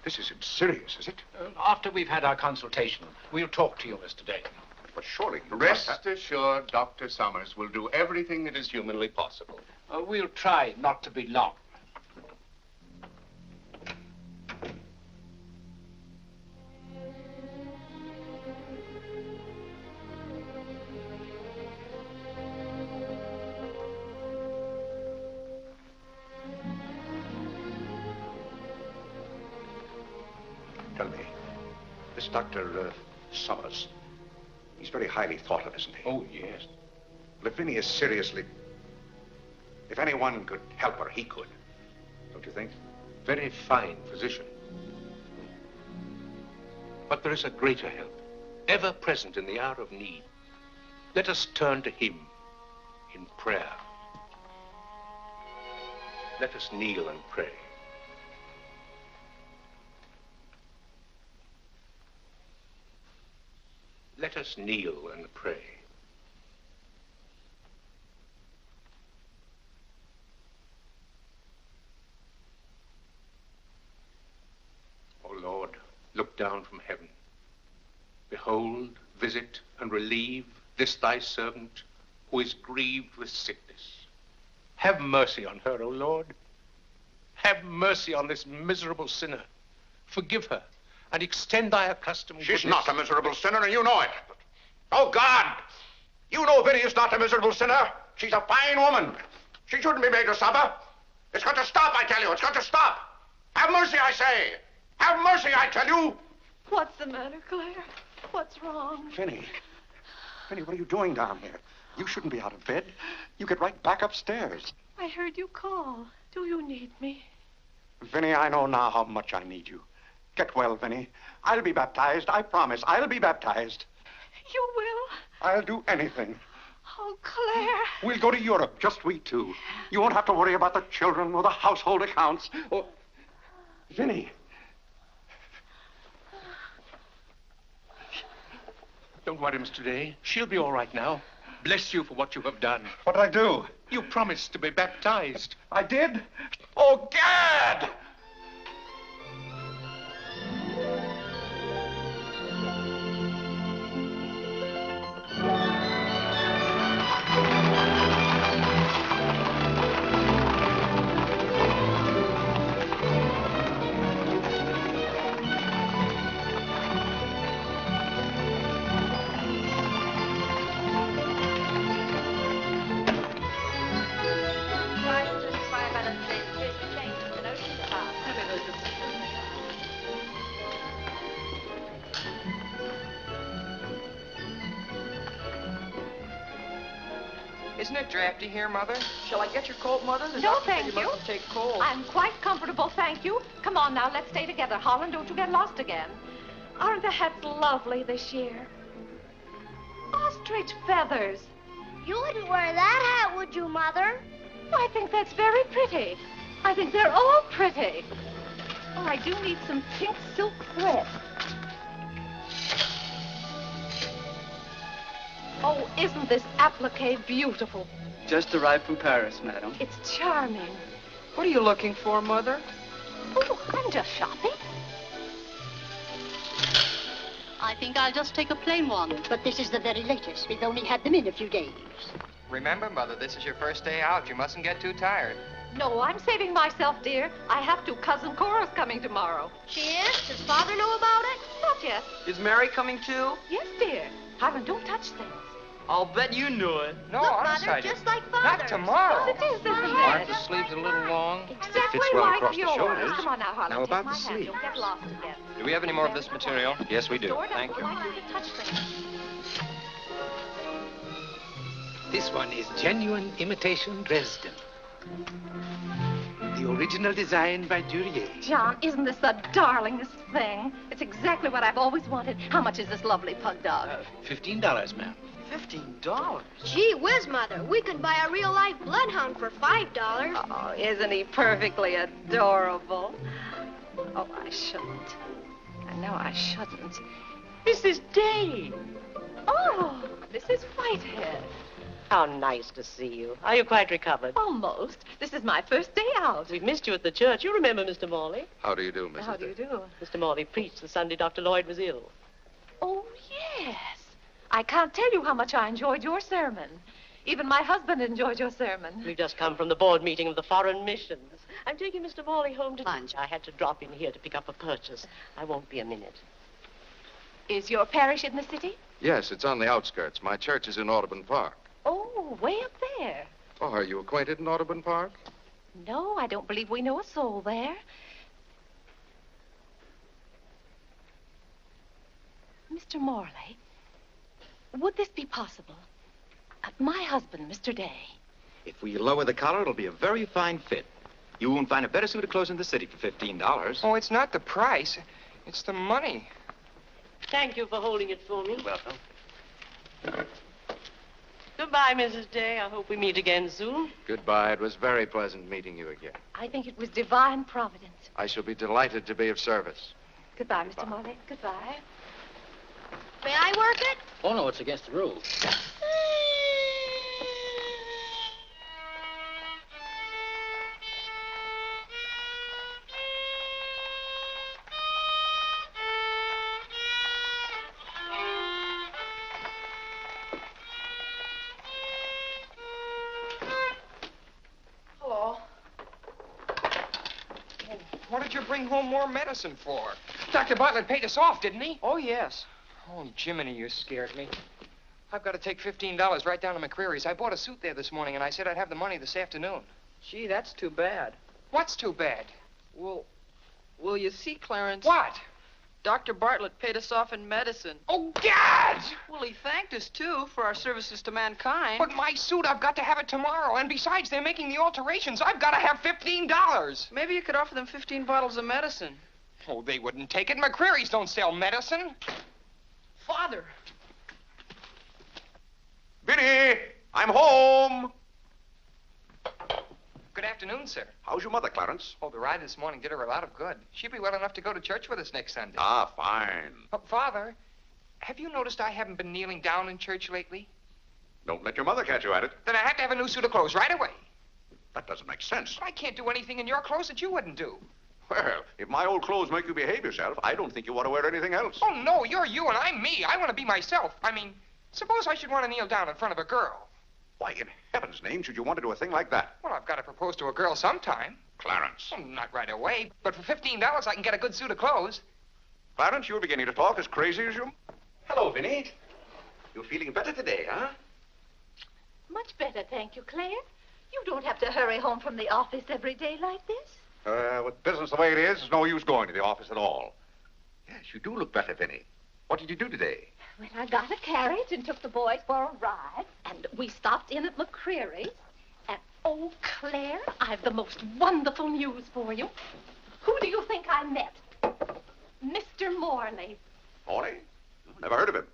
this isn't serious, is it? After we've had our consultation, we'll talk to you, Mr. Day. But surely... Rest assured, Dr. Summers will do everything that is humanly possible. We'll try not to be long. Tell me, this Dr. Summers, he's very highly thought of, isn't he? Oh, yes. Well, if Vinnie is seriously... If anyone could help her, he could. Don't you think? Very fine physician. But there is a greater help, ever present in the hour of need. Let us turn to him in prayer. Let us kneel and pray. Let us kneel and pray. O Lord, look down from heaven. Behold, visit, and relieve this thy servant who is grieved with sickness. Have mercy on her, O Lord. Have mercy on this miserable sinner. Forgive her, and extend thy accustomed She's goodness. not a miserable sinner, and you know it. Oh, God! You know Vinnie is not a miserable sinner. She's a fine woman. She shouldn't be made to suffer. It's got to stop, I tell you. It's got to stop. Have mercy, I say. Have mercy, I tell you. What's the matter, Claire? What's wrong? Vinnie. Vinnie, what are you doing down here? You shouldn't be out of bed. You get right back upstairs. I heard you call. Do you need me? Vinnie, I know now how much I need you. Get well, Vinnie. I'll be baptized. I promise. I'll be baptized. You will? I'll do anything. Oh, Claire. We'll go to Europe, just we two. You won't have to worry about the children or the household accounts. Or... Vinnie. Don't worry, Mr. Day. She'll be all right now. Bless you for what you have done. What did I do? You promised to be baptized. I did? Oh, Gad! Isn't it drafty here, Mother? Shall I get your coat, Mother? The No, doctor said thank you you. mustn't take cold. I'm quite comfortable, thank you. Come on now, let's stay together. Holland, don't you get lost again. Aren't the hats lovely this year? Ostrich feathers. You wouldn't wear that hat, would you, Mother? I think that's very pretty. I think they're all pretty. Oh, I do need some pink silk thread. Oh, isn't this applique beautiful? Just arrived from Paris, madam. It's charming. What are you looking for, Mother? Oh, I'm just shopping. I think I'll just take a plain one, but this is the very latest. We've only had them in a few days. Remember, Mother, this is your first day out. You mustn't get too tired. No, I'm saving myself, dear. I have to. Cousin Cora's coming tomorrow. She is? Does Father know about it? Not yet. Is Mary coming too? Yes, dear. Harlan, don't touch things. I'll bet you knew it. No, Look, I'm Mother, excited. just like Father. Not tomorrow. Yes, it is, isn't it? I'm head. the sleeves a little long? Exactly Fits well like across the yours. shoulders. Come on now, Harlan. Now, take about my the hand. sleeve. You'll get lost again. Do we have any more of this material? Yes, we do. Dora Thank doesn't you. like you to touch things. This one is genuine imitation Dresden. The original design by Duryea. John, isn't this the darlingest thing? It's exactly what I've always wanted. How much is this lovely pug dog? $15, ma'am. $15? Gee whiz, Mother. We could buy a real-life bloodhound for $5. Oh, isn't he perfectly adorable? Oh, I shouldn't. I know I shouldn't. Mrs. Day. Oh, Mrs. Whitehead. How nice to see you. Are you quite recovered? Almost. This is my first day out. We've missed you at the church. You remember Mr. Morley? How do you do, Mrs. How do you Day? do? Mr. Morley preached the Sunday Dr. Lloyd was ill. Oh, yes. I can't tell you how much I enjoyed your sermon. Even my husband enjoyed your sermon. We've just come from the board meeting of the Foreign Missions. I'm taking Mr. Morley home to lunch. I had to drop in here to pick up a purchase. I won't be a minute. Is your parish in the city? Yes, it's on the outskirts. My church is in Audubon Park. Oh, way up there. Oh, are you acquainted in Audubon Park? No, I don't believe we know a soul there. Mr. Morley, would this be possible? My husband, Mr. Day. If we lower the collar, it'll be a very fine fit. You won't find a better suit of clothes in the city for $15. Oh, it's not the price. It's the money. Thank you for holding it for me. Welcome. Goodbye, Mrs. Day. I hope we meet again soon. Goodbye. It was very pleasant meeting you again. I think it was divine providence. I shall be delighted to be of service. Goodbye, Mr. Morley. Goodbye. May I work it? Oh, no, it's against the rules. Hello. What did you bring home more medicine for? Dr. Bartlett paid us off, didn't he? Oh, yes. Oh, Jiminy, you scared me. I've got to take $15 right down to McCreary's. I bought a suit there this morning, and I said I'd have the money this afternoon. Gee, that's too bad. What's too bad? Well, you see, Clarence... What? Dr. Bartlett paid us off in medicine. Oh, God! Well, he thanked us, too, for our services to mankind. But my suit, I've got to have it tomorrow. And besides, they're making the alterations. I've got to have $15. Maybe you could offer them 15 bottles of medicine. Oh, they wouldn't take it. McCreary's don't sell medicine. Father. Vinny, I'm home. Good afternoon, sir. How's your mother, Clarence? Oh, the ride this morning did her a lot of good. She'll be well enough to go to church with us next Sunday. Ah, fine. Father, have you noticed I haven't been kneeling down in church lately? Don't let your mother catch you at it. Then I have to have a new suit of clothes right away. That doesn't make sense. I can't do anything in your clothes that you wouldn't do. Well, if my old clothes make you behave yourself, I don't think you want to wear anything else. Oh, no, you're you and I'm me. I want to be myself. I mean, suppose I should want to kneel down in front of a girl. Why, in heaven's name, should you want to do a thing like that? Well, I've got to propose to a girl sometime. Clarence. Well, not right away, but for $15 I can get a good suit of clothes. Clarence, you're beginning to talk as crazy as you... Hello, Vinny. You're feeling better today, huh? Much better, thank you, Claire. You don't have to hurry home from the office every day like this. With business the way it is, there's no use going to the office at all. Yes, you do look better, Vinny. What did you do today? Well, I got a carriage and took the boys for a ride, and we stopped in at McCreary's. And, oh, Claire, I've the most wonderful news for you. Who do you think I met? Mr. Morley. Morley? Never heard of him.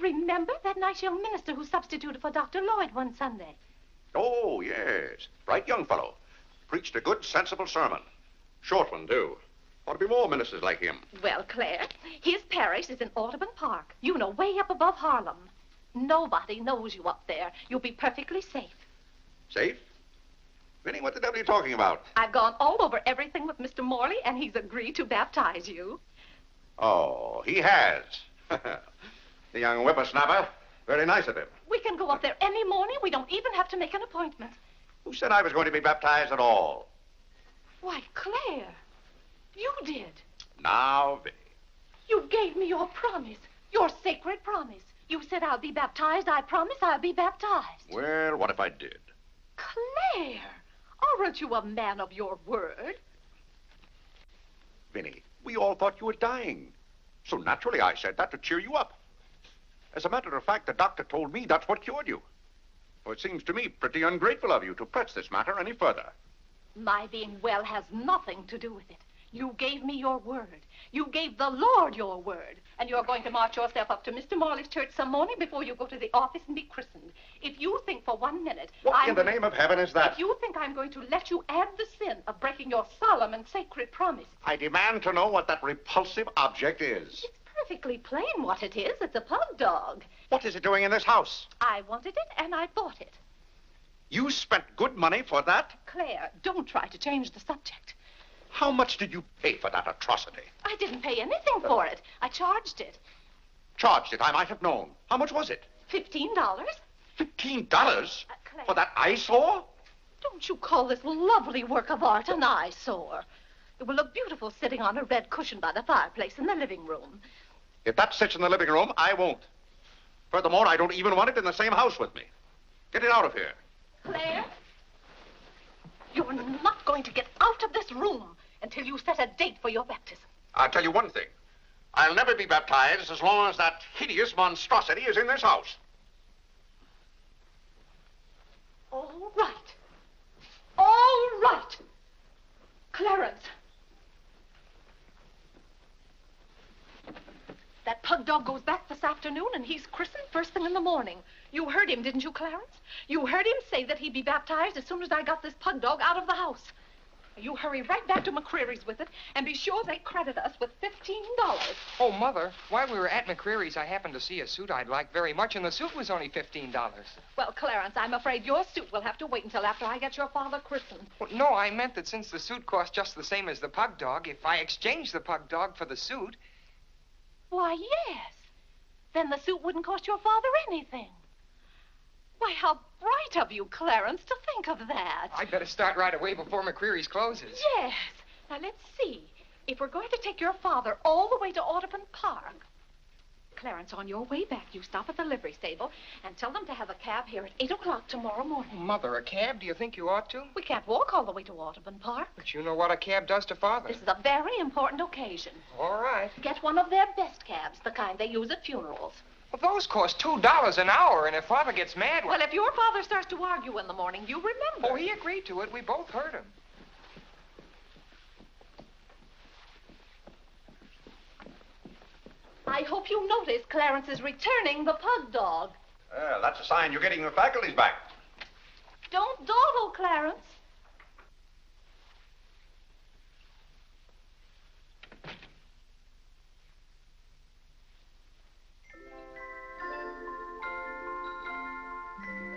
Remember that nice young minister who substituted for Dr. Lloyd one Sunday? Oh, yes. Bright young fellow. Preached a good, sensible sermon. Short one, too. Ought to be more ministers like him. Well, Claire, his parish is in Audubon Park. You know, way up above Harlem. Nobody knows you up there. You'll be perfectly safe. Safe? Vinny, what the devil are you talking about? I've gone all over everything with Mr. Morley, and he's agreed to baptize you. Oh, he has. The young whippersnapper. Very nice of him. We can go up there any morning. We don't even have to make an appointment. Who said I was going to be baptized at all? Why, Claire, you did. Now, Vinny. You gave me your promise, your sacred promise. You said I'll be baptized. I promise I'll be baptized. Well, what if I did? Claire, Aren't you a man of your word? Vinny, we all thought you were dying. So naturally I said that to cheer you up. As a matter of fact, the doctor told me that's what cured you. Well, it seems to me pretty ungrateful of you to press this matter any further. My being well has nothing to do with it. You gave me your word. You gave the Lord your word. And you're going to march yourself up to Mr. Morley's church some morning before you go to the office and be christened. If you think for 1 minute... What in the name of heaven is that? If you think I'm going to let you add the sin of breaking your solemn and sacred promise... I demand to know what that repulsive object is. It's perfectly plain what it is. It's a pug dog. What is it doing in this house? I wanted it and I bought it. You spent good money for that? Claire, don't try to change the subject. How much did you pay for that atrocity? I didn't pay anything for it. I charged it. Charged it, I might have known. How much was it? $15. $15? Claire. For that eyesore? Don't you call this lovely work of art an eyesore? It will look beautiful sitting on a red cushion by the fireplace in the living room. If that sits in the living room, I won't. Furthermore, I don't even want it in the same house with me. Get it out of here. Claire, you're not going to get out of this room until you set a date for your baptism. I'll tell you one thing. I'll never be baptized as long as that hideous monstrosity is in this house. All right. All right. Clarence. That pug dog goes back this afternoon, and he's christened first thing in the morning. You heard him, didn't you, Clarence? You heard him say that he'd be baptized as soon as I got this pug dog out of the house. You hurry right back to McCreary's with it, and be sure they credit us with $15. Oh, Mother, while we were at McCreary's, I happened to see a suit I'd like very much, and the suit was only $15. Well, Clarence, I'm afraid your suit will have to wait until after I get your father christened. Well, no, I meant that since the suit cost just the same as the pug dog, if I exchanged the pug dog for the suit... Why, yes. Then the suit wouldn't cost your father anything. Why, how bright of you, Clarence, to think of that. I'd better start right away before McCreary's closes. Yes. Now, let's see. If we're going to take your father all the way to Audubon Park... Clarence, on your way back, you stop at the livery stable and tell them to have a cab here at 8 o'clock tomorrow morning. Mother, a cab? Do you think you ought to? We can't walk all the way to Audubon Park. But you know what a cab does to Father. This is a very important occasion. All right. Get one of their best cabs, the kind they use at funerals. Well, those cost $2 an hour, and if Father gets mad... Well, if your father starts to argue in the morning, you remember. Oh, he agreed to it. We both heard him. I hope you notice Clarence is returning the pug dog. Well, that's a sign you're getting your faculties back. Don't dawdle, Clarence.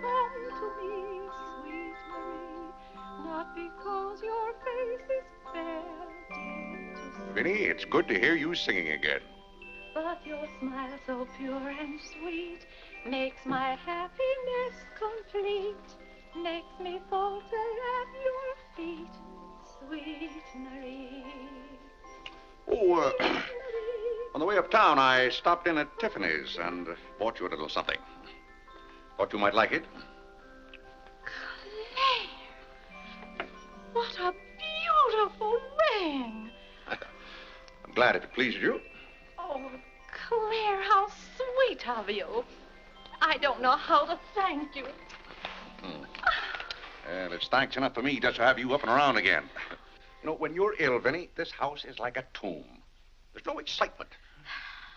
Come to me, sweet Marie, not because your face is fair, dear to see. Vinny, it's good to hear you singing again. But your smile so pure and sweet makes my happiness complete, makes me falter at your feet, sweet Marie. Oh, on the way uptown, I stopped in at Tiffany's and bought you a little something. Thought you might like it. Claire! What a beautiful ring! I'm glad if it pleases you. Oh, Claire, how sweet of you. I don't know how to thank you. Well, it's thanks enough for me just to have you up and around again. You know, when you're ill, Vinny, this house is like a tomb. There's no excitement.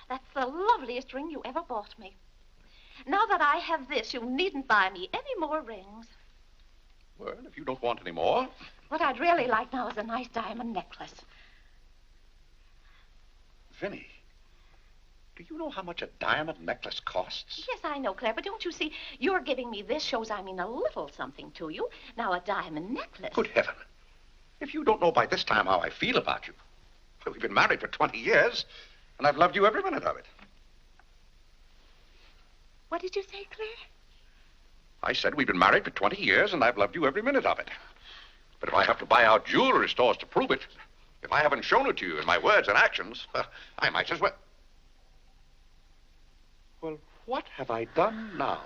That's the loveliest ring you ever bought me. Now that I have this, you needn't buy me any more rings. Well, if you don't want any more... What I'd really like now is a nice diamond necklace. Vinny, do you know how much a diamond necklace costs? Yes, I know, Claire, but don't you see, your giving me this shows I mean a little something to you. Now, a diamond necklace. Good heaven. If you don't know by this time how I feel about you. Well, we've been married for 20 years, and I've loved you every minute of it. What did you say, Claire? I said we've been married for 20 years, and I've loved you every minute of it. But if I have to buy out jewelry stores to prove it, if I haven't shown it to you in my words and actions, I might as well... Well, what have I done now?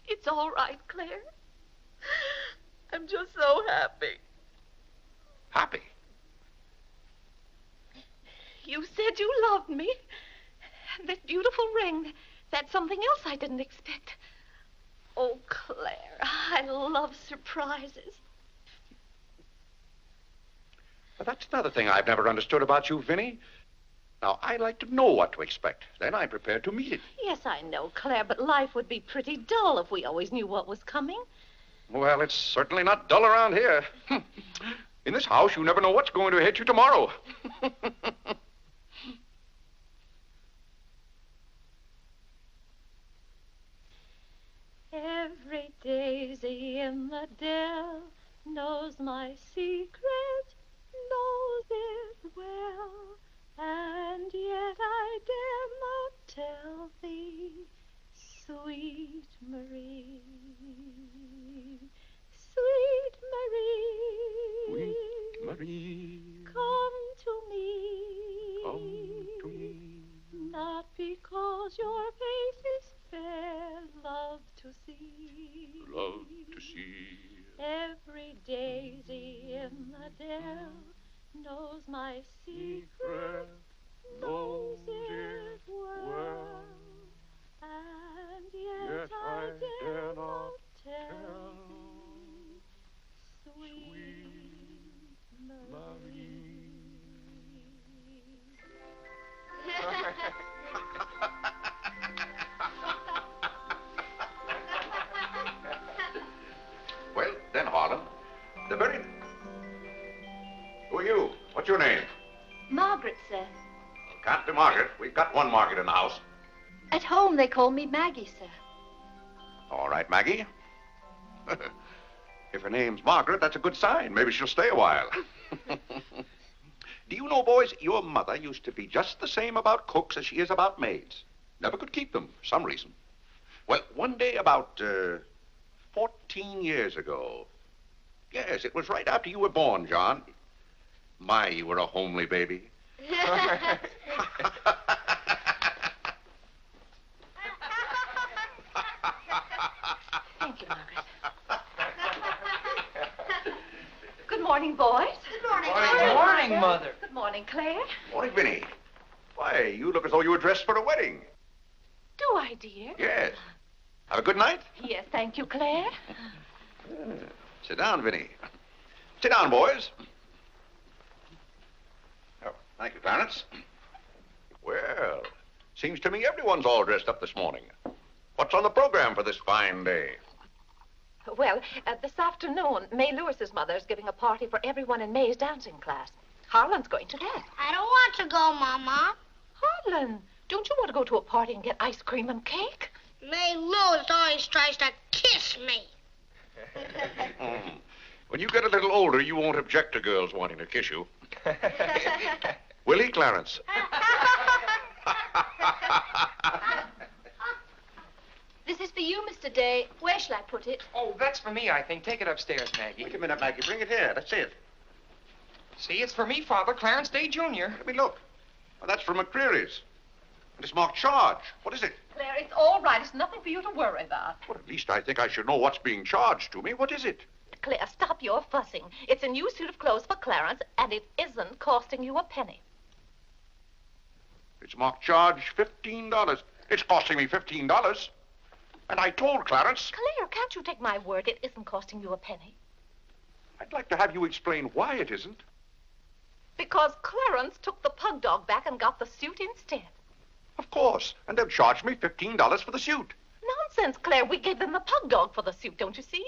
It's all right, Claire. I'm just so happy. Happy? You said you loved me. And this beautiful ring, that's something else I didn't expect. Oh, Claire, I love surprises. But that's another thing I've never understood about you, Vinny. Now, I like to know what to expect. Then I'm prepared to meet it. Yes, I know, Claire, but life would be pretty dull if we always knew what was coming. Well, it's certainly not dull around here. In this house, you never know what's going to hit you tomorrow. Every daisy in the dell knows my secret, knows it well, and yet I dare not tell thee, sweet Marie, sweet Marie, Sweet Marie, come to me, come to me. not because your face is fair, love to see. Love to see. Every daisy in the dell knows my secret, knows it well, and yet I dare not tell, sweet Marie. Well, then, Harlan, the very... Who are you? What's your name? Margaret, sir. Can't be Margaret. We've got one Margaret in the house. At home, they call me Maggie, sir. All right, Maggie. If her name's Margaret, that's a good sign. Maybe she'll stay a while. Do you know, boys, your mother used to be just the same about cooks as she is about maids. Never could keep them for some reason. Well, one day about 14 years ago. Yes, it was right after you were born, John. My, you were a homely baby. Thank you, Margaret. Good morning, boys. Good morning. Good morning, Mother. Good morning, Claire. Morning, Vinny. Why, you look as though you were dressed for a wedding. Do I, dear? Yes. Have a good night? Yes, thank you, Claire. Sit down, Vinny. Sit down, boys. Oh, thank you, Clarence. Well, seems to me everyone's all dressed up this morning. What's on the program for this fine day? Well, this afternoon, May Lewis's mother is giving a party for everyone in May's dancing class. Harlan's going to that. I don't want to go, Mama. Harlan, don't you want to go to a party and get ice cream and cake? May Lewis always tries to kiss me. When you get a little older, you won't object to girls wanting to kiss you. Will he, Clarence? This is for you, Mr. Day. Where shall I put it? Oh, that's for me, I think. Take it upstairs, Maggie. Wait a minute, Maggie. Bring it here. That's it. See, it's for me, Father. Clarence Day, Jr. Let me look. Well, that's from McCreary's. And it's marked charge. What is it? Claire, it's all right. It's nothing for you to worry about. Well, at least I think I should know what's being charged to me. What is it? Claire, stop your fussing. It's a new suit of clothes for Clarence, and it isn't costing you a penny. It's marked charge $15. It's costing me $15. And I told Clarence... Claire, can't you take my word? It isn't costing you a penny. I'd like to have you explain why it isn't. Because Clarence took the pug dog back and got the suit instead. Of course. And they'll charge me $15 for the suit. Nonsense, Claire. We gave them the pug dog for the suit, don't you see?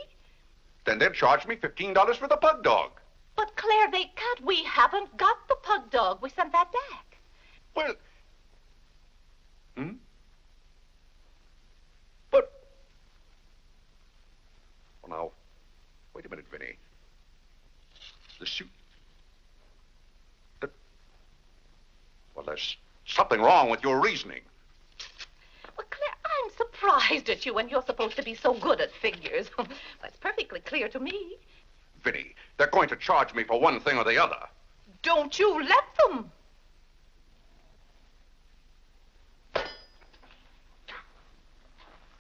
Then they'll charge me $15 for the pug dog. But, Claire, they can't. We haven't got the pug dog. We sent that back. Well... But... Well, now, wait a minute, Vinny. The suit... Well, there's something wrong with your reasoning. Well, Claire, I'm surprised at you when you're supposed to be so good at figures. That's perfectly clear to me. Vinny, they're going to charge me for one thing or the other. Don't you let them.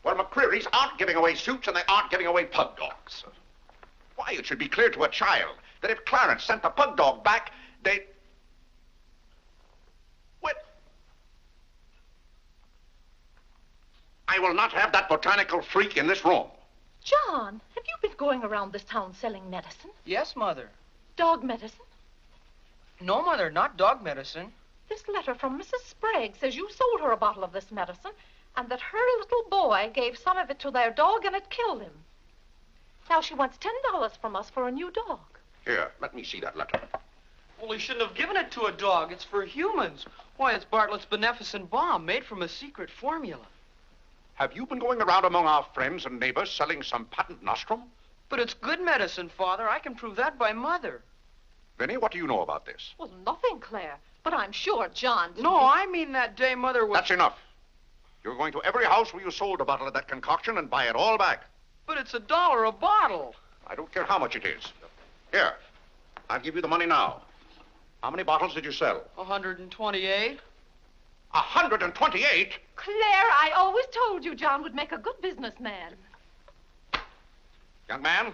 Well, McCreary's aren't giving away suits and they aren't giving away pug dogs. Why, it should be clear to a child that if Clarence sent the pug dog back, they... What? I will not have that botanical freak in this room. John, have you been going around this town selling medicine? Yes, Mother. Dog medicine? No, Mother, not dog medicine. This letter from Mrs. Sprague says you sold her a bottle of this medicine and that her little boy gave some of it to their dog and it killed him. Now she wants $10 from us for a new dog. Here, let me see that letter. Well, he shouldn't have given it to a dog. It's for humans. Why, it's Bartlett's beneficent balm made from a secret formula. Have you been going around among our friends and neighbors selling some patent nostrum? But it's good medicine, Father. I can prove that by Mother. Vinny, what do you know about this? Well, nothing, Claire. But I'm sure John didn't... No, I mean that day Mother was... That's enough. You're going to every house where you sold a bottle of that concoction and buy it all back. But it's $1 a bottle. I don't care how much it is. Here, I'll give you the money now. How many bottles did you sell? 128. 128? Claire, I always told you John would make a good businessman. Young man,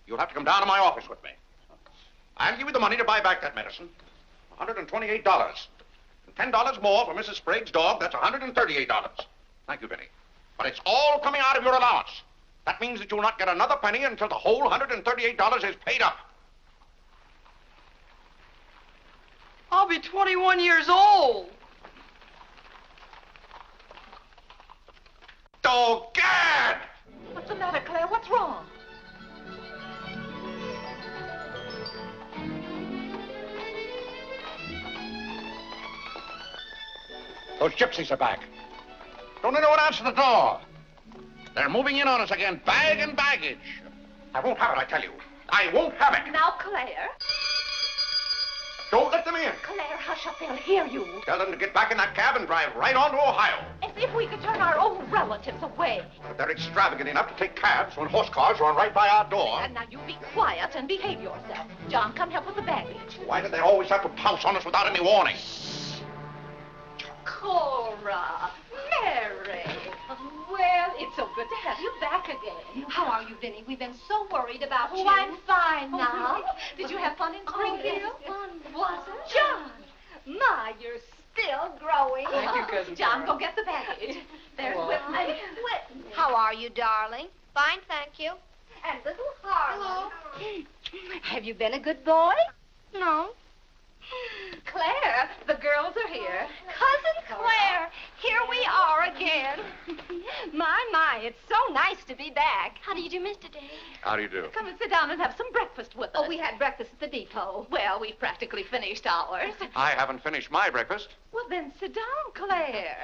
you'll have to come down to my office with me. I'll give you the money to buy back that medicine. $128. And $10 more for Mrs. Sprague's dog. That's $138. Thank you, Vinny. But it's all coming out of your allowance. That means that you'll not get another penny until the whole $138 is paid up. I'll be 21 years old. Dogad! What's the matter, Claire? What's wrong? Those gypsies are back. Don't anyone answer the door. They're moving in on us again, bag and baggage. I won't have it, I tell you. I won't have it. Now, Claire. Don't let them in. Claire, hush up. They'll hear you. Tell them to get back in that cab and drive right on to Ohio. As if we could turn our own relatives away. But they're extravagant enough to take cabs when horse cars run right by our door. And now you be quiet and behave yourself. John, come help with the baggage. Why do they always have to pounce on us without any warning? Cora, Mary. Well, it's so good to have you back again. How are you, Vinny? We've been so worried about you. Oh, I'm fine now. Did you have fun in Springfield? Was it? John. My, you're still growing. Thank you, Cousin John, Cora. go get the baggage. There's Whitney. How are you, darling? Fine, thank you. And little Harlan. Hello. Have you been a good boy? No. Claire, the girls are here. Cousin Claire, here we are again. My, it's so nice to be back. How do you do, Mr. Day? How do you do? Come and sit down and have some breakfast with us. Oh, we had breakfast at the depot. Well, we've practically finished ours. I haven't finished my breakfast. Well, then sit down, Claire.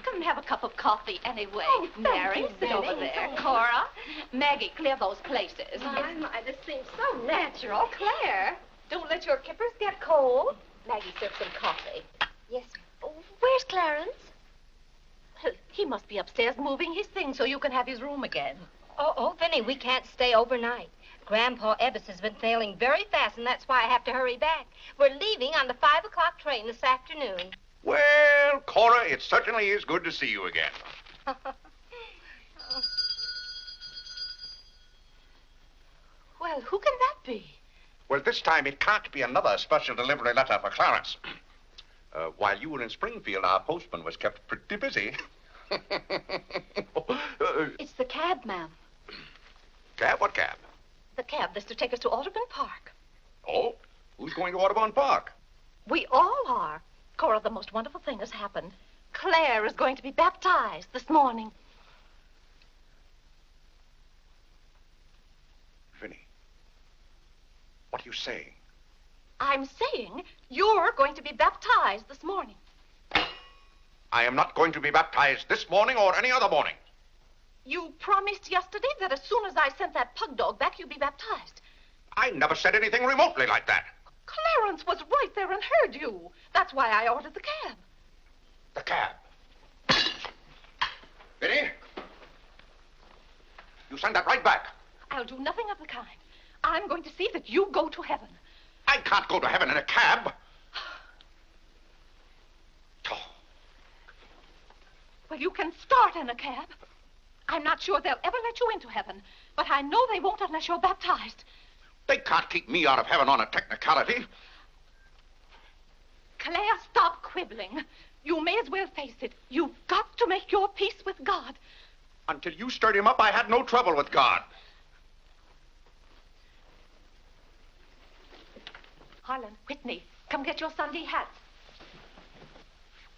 Come and have a cup of coffee anyway. Oh, thank Mary, you, sit Vinny. over there. Cora, Maggie, clear those places. My, this seems so natural. Claire, don't let your kippers get cold. Maggie, serve some coffee. Yes, Where's Clarence? He must be upstairs moving his things so you can have his room again. Oh, Vinny, we can't stay overnight. Grandpa Ebbs has been failing very fast, and that's why I have to hurry back. We're leaving on the 5 o'clock train this afternoon. Well, Cora, it certainly is good to see you again. Well, who can that be? Well, this time it can't be another special delivery letter for Clarence. While you were in Springfield, our postman was kept pretty busy. It's the cab, ma'am. Cab? What cab? The cab that's to take us to Audubon Park. Oh, who's going to Audubon Park? We all are. Cora, the most wonderful thing has happened. Claire is going to be baptized this morning. Vinny, what are you saying? I'm saying you're going to be baptized this morning. I am not going to be baptized this morning or any other morning. You promised yesterday that as soon as I sent that pug dog back, you'd be baptized. I never said anything remotely like that. Clarence was right there and heard you. That's why I ordered the cab. The cab. Vinny, you send that right back. I'll do nothing of the kind. I'm going to see that you go to heaven. I can't go to heaven in a cab. Well, you can start in a cab. I'm not sure they'll ever let you into heaven, but I know they won't unless you're baptized. They can't keep me out of heaven on a technicality. Claire, stop quibbling. You may as well face it. You've got to make your peace with God. Until you stirred him up, I had no trouble with God. Harlan, Whitney, come get your Sunday hats.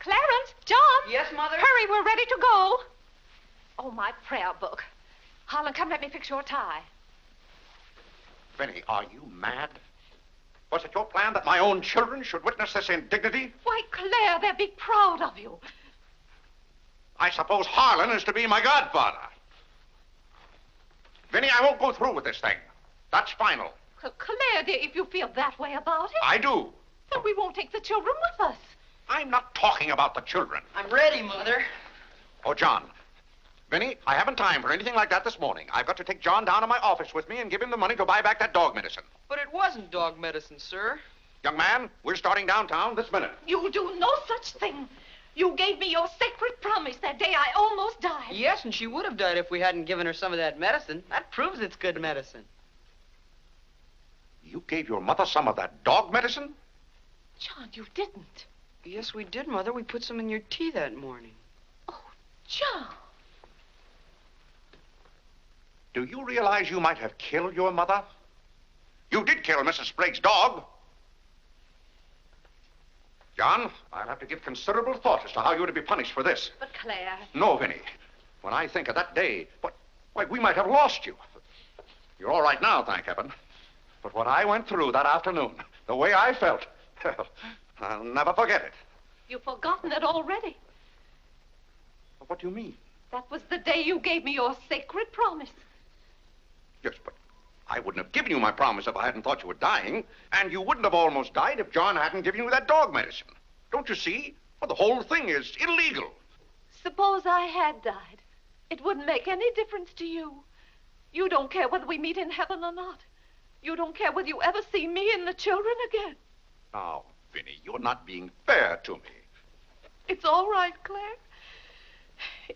Clarence, John. Yes, Mother? Hurry, we're ready to go. Oh, my prayer book. Harlan, come let me fix your tie. Vinny, are you mad? Was it your plan that my own children should witness this indignity? Why, Claire, they'll be proud of you. I suppose Harlan is to be my godfather. Vinny, I won't go through with this thing. That's final. Claire, dear, if you feel that way about it. I do. Then we won't take the children with us. I'm not talking about the children. I'm ready, Mother. Oh, John. Vinny, I haven't time for anything like that this morning. I've got to take John down to my office with me and give him the money to buy back that dog medicine. But it wasn't dog medicine, sir. Young man, we're starting downtown this minute. You'll do no such thing. You gave me your sacred promise that day I almost died. Yes, and she would have died if we hadn't given her some of that medicine. That proves it's good medicine. You gave your mother some of that dog medicine? John, you didn't. Yes, we did, Mother. We put some in your tea that morning. Oh, John. Do you realize you might have killed your mother? You did kill Mrs. Sprague's dog. John, I'll have to give considerable thought as to how you're to be punished for this. But Claire... No, Vinny. When I think of that day, why, we might have lost you. You're all right now, thank heaven. But what I went through that afternoon, the way I felt, I'll never forget it. You've forgotten it already. What do you mean? That was the day you gave me your sacred promise. Yes, but I wouldn't have given you my promise if I hadn't thought you were dying. And you wouldn't have almost died if John hadn't given you that dog medicine. Don't you see? Well, the whole thing is illegal. Suppose I had died. It wouldn't make any difference to you. You don't care whether we meet in heaven or not. You don't care whether you ever see me and the children again. Now, Vinny, you're not being fair to me. It's all right, Claire.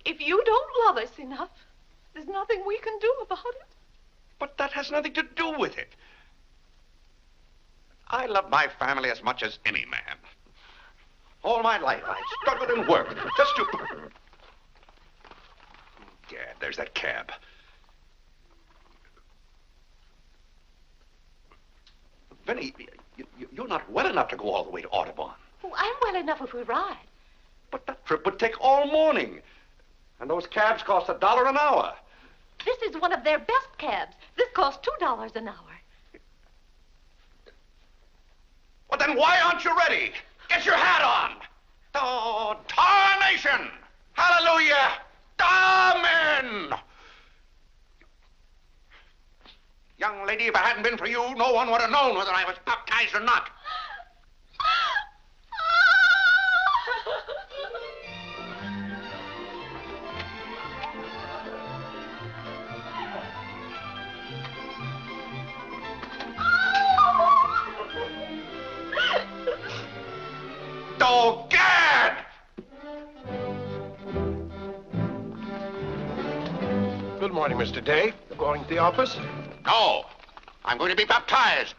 If you don't love us enough, there's nothing we can do about it. But that has nothing to do with it. I love my family as much as any man. All my life, I struggled and worked just to... Gad, there's that cab. Vinny, you're not well enough to go all the way to Audubon. Oh, I'm well enough if we ride. But that trip would take all morning. And those cabs cost $1 an hour. This is one of their best cabs. This costs $2 an hour. Well, then why aren't you ready? Get your hat on. Oh, tarnation! Hallelujah! Amen! Young lady, if it hadn't been for you, no one would have known whether I was baptized or not. Oh, Gad! Good morning, Mr. Day. Going to the office? No. I'm going to be baptized.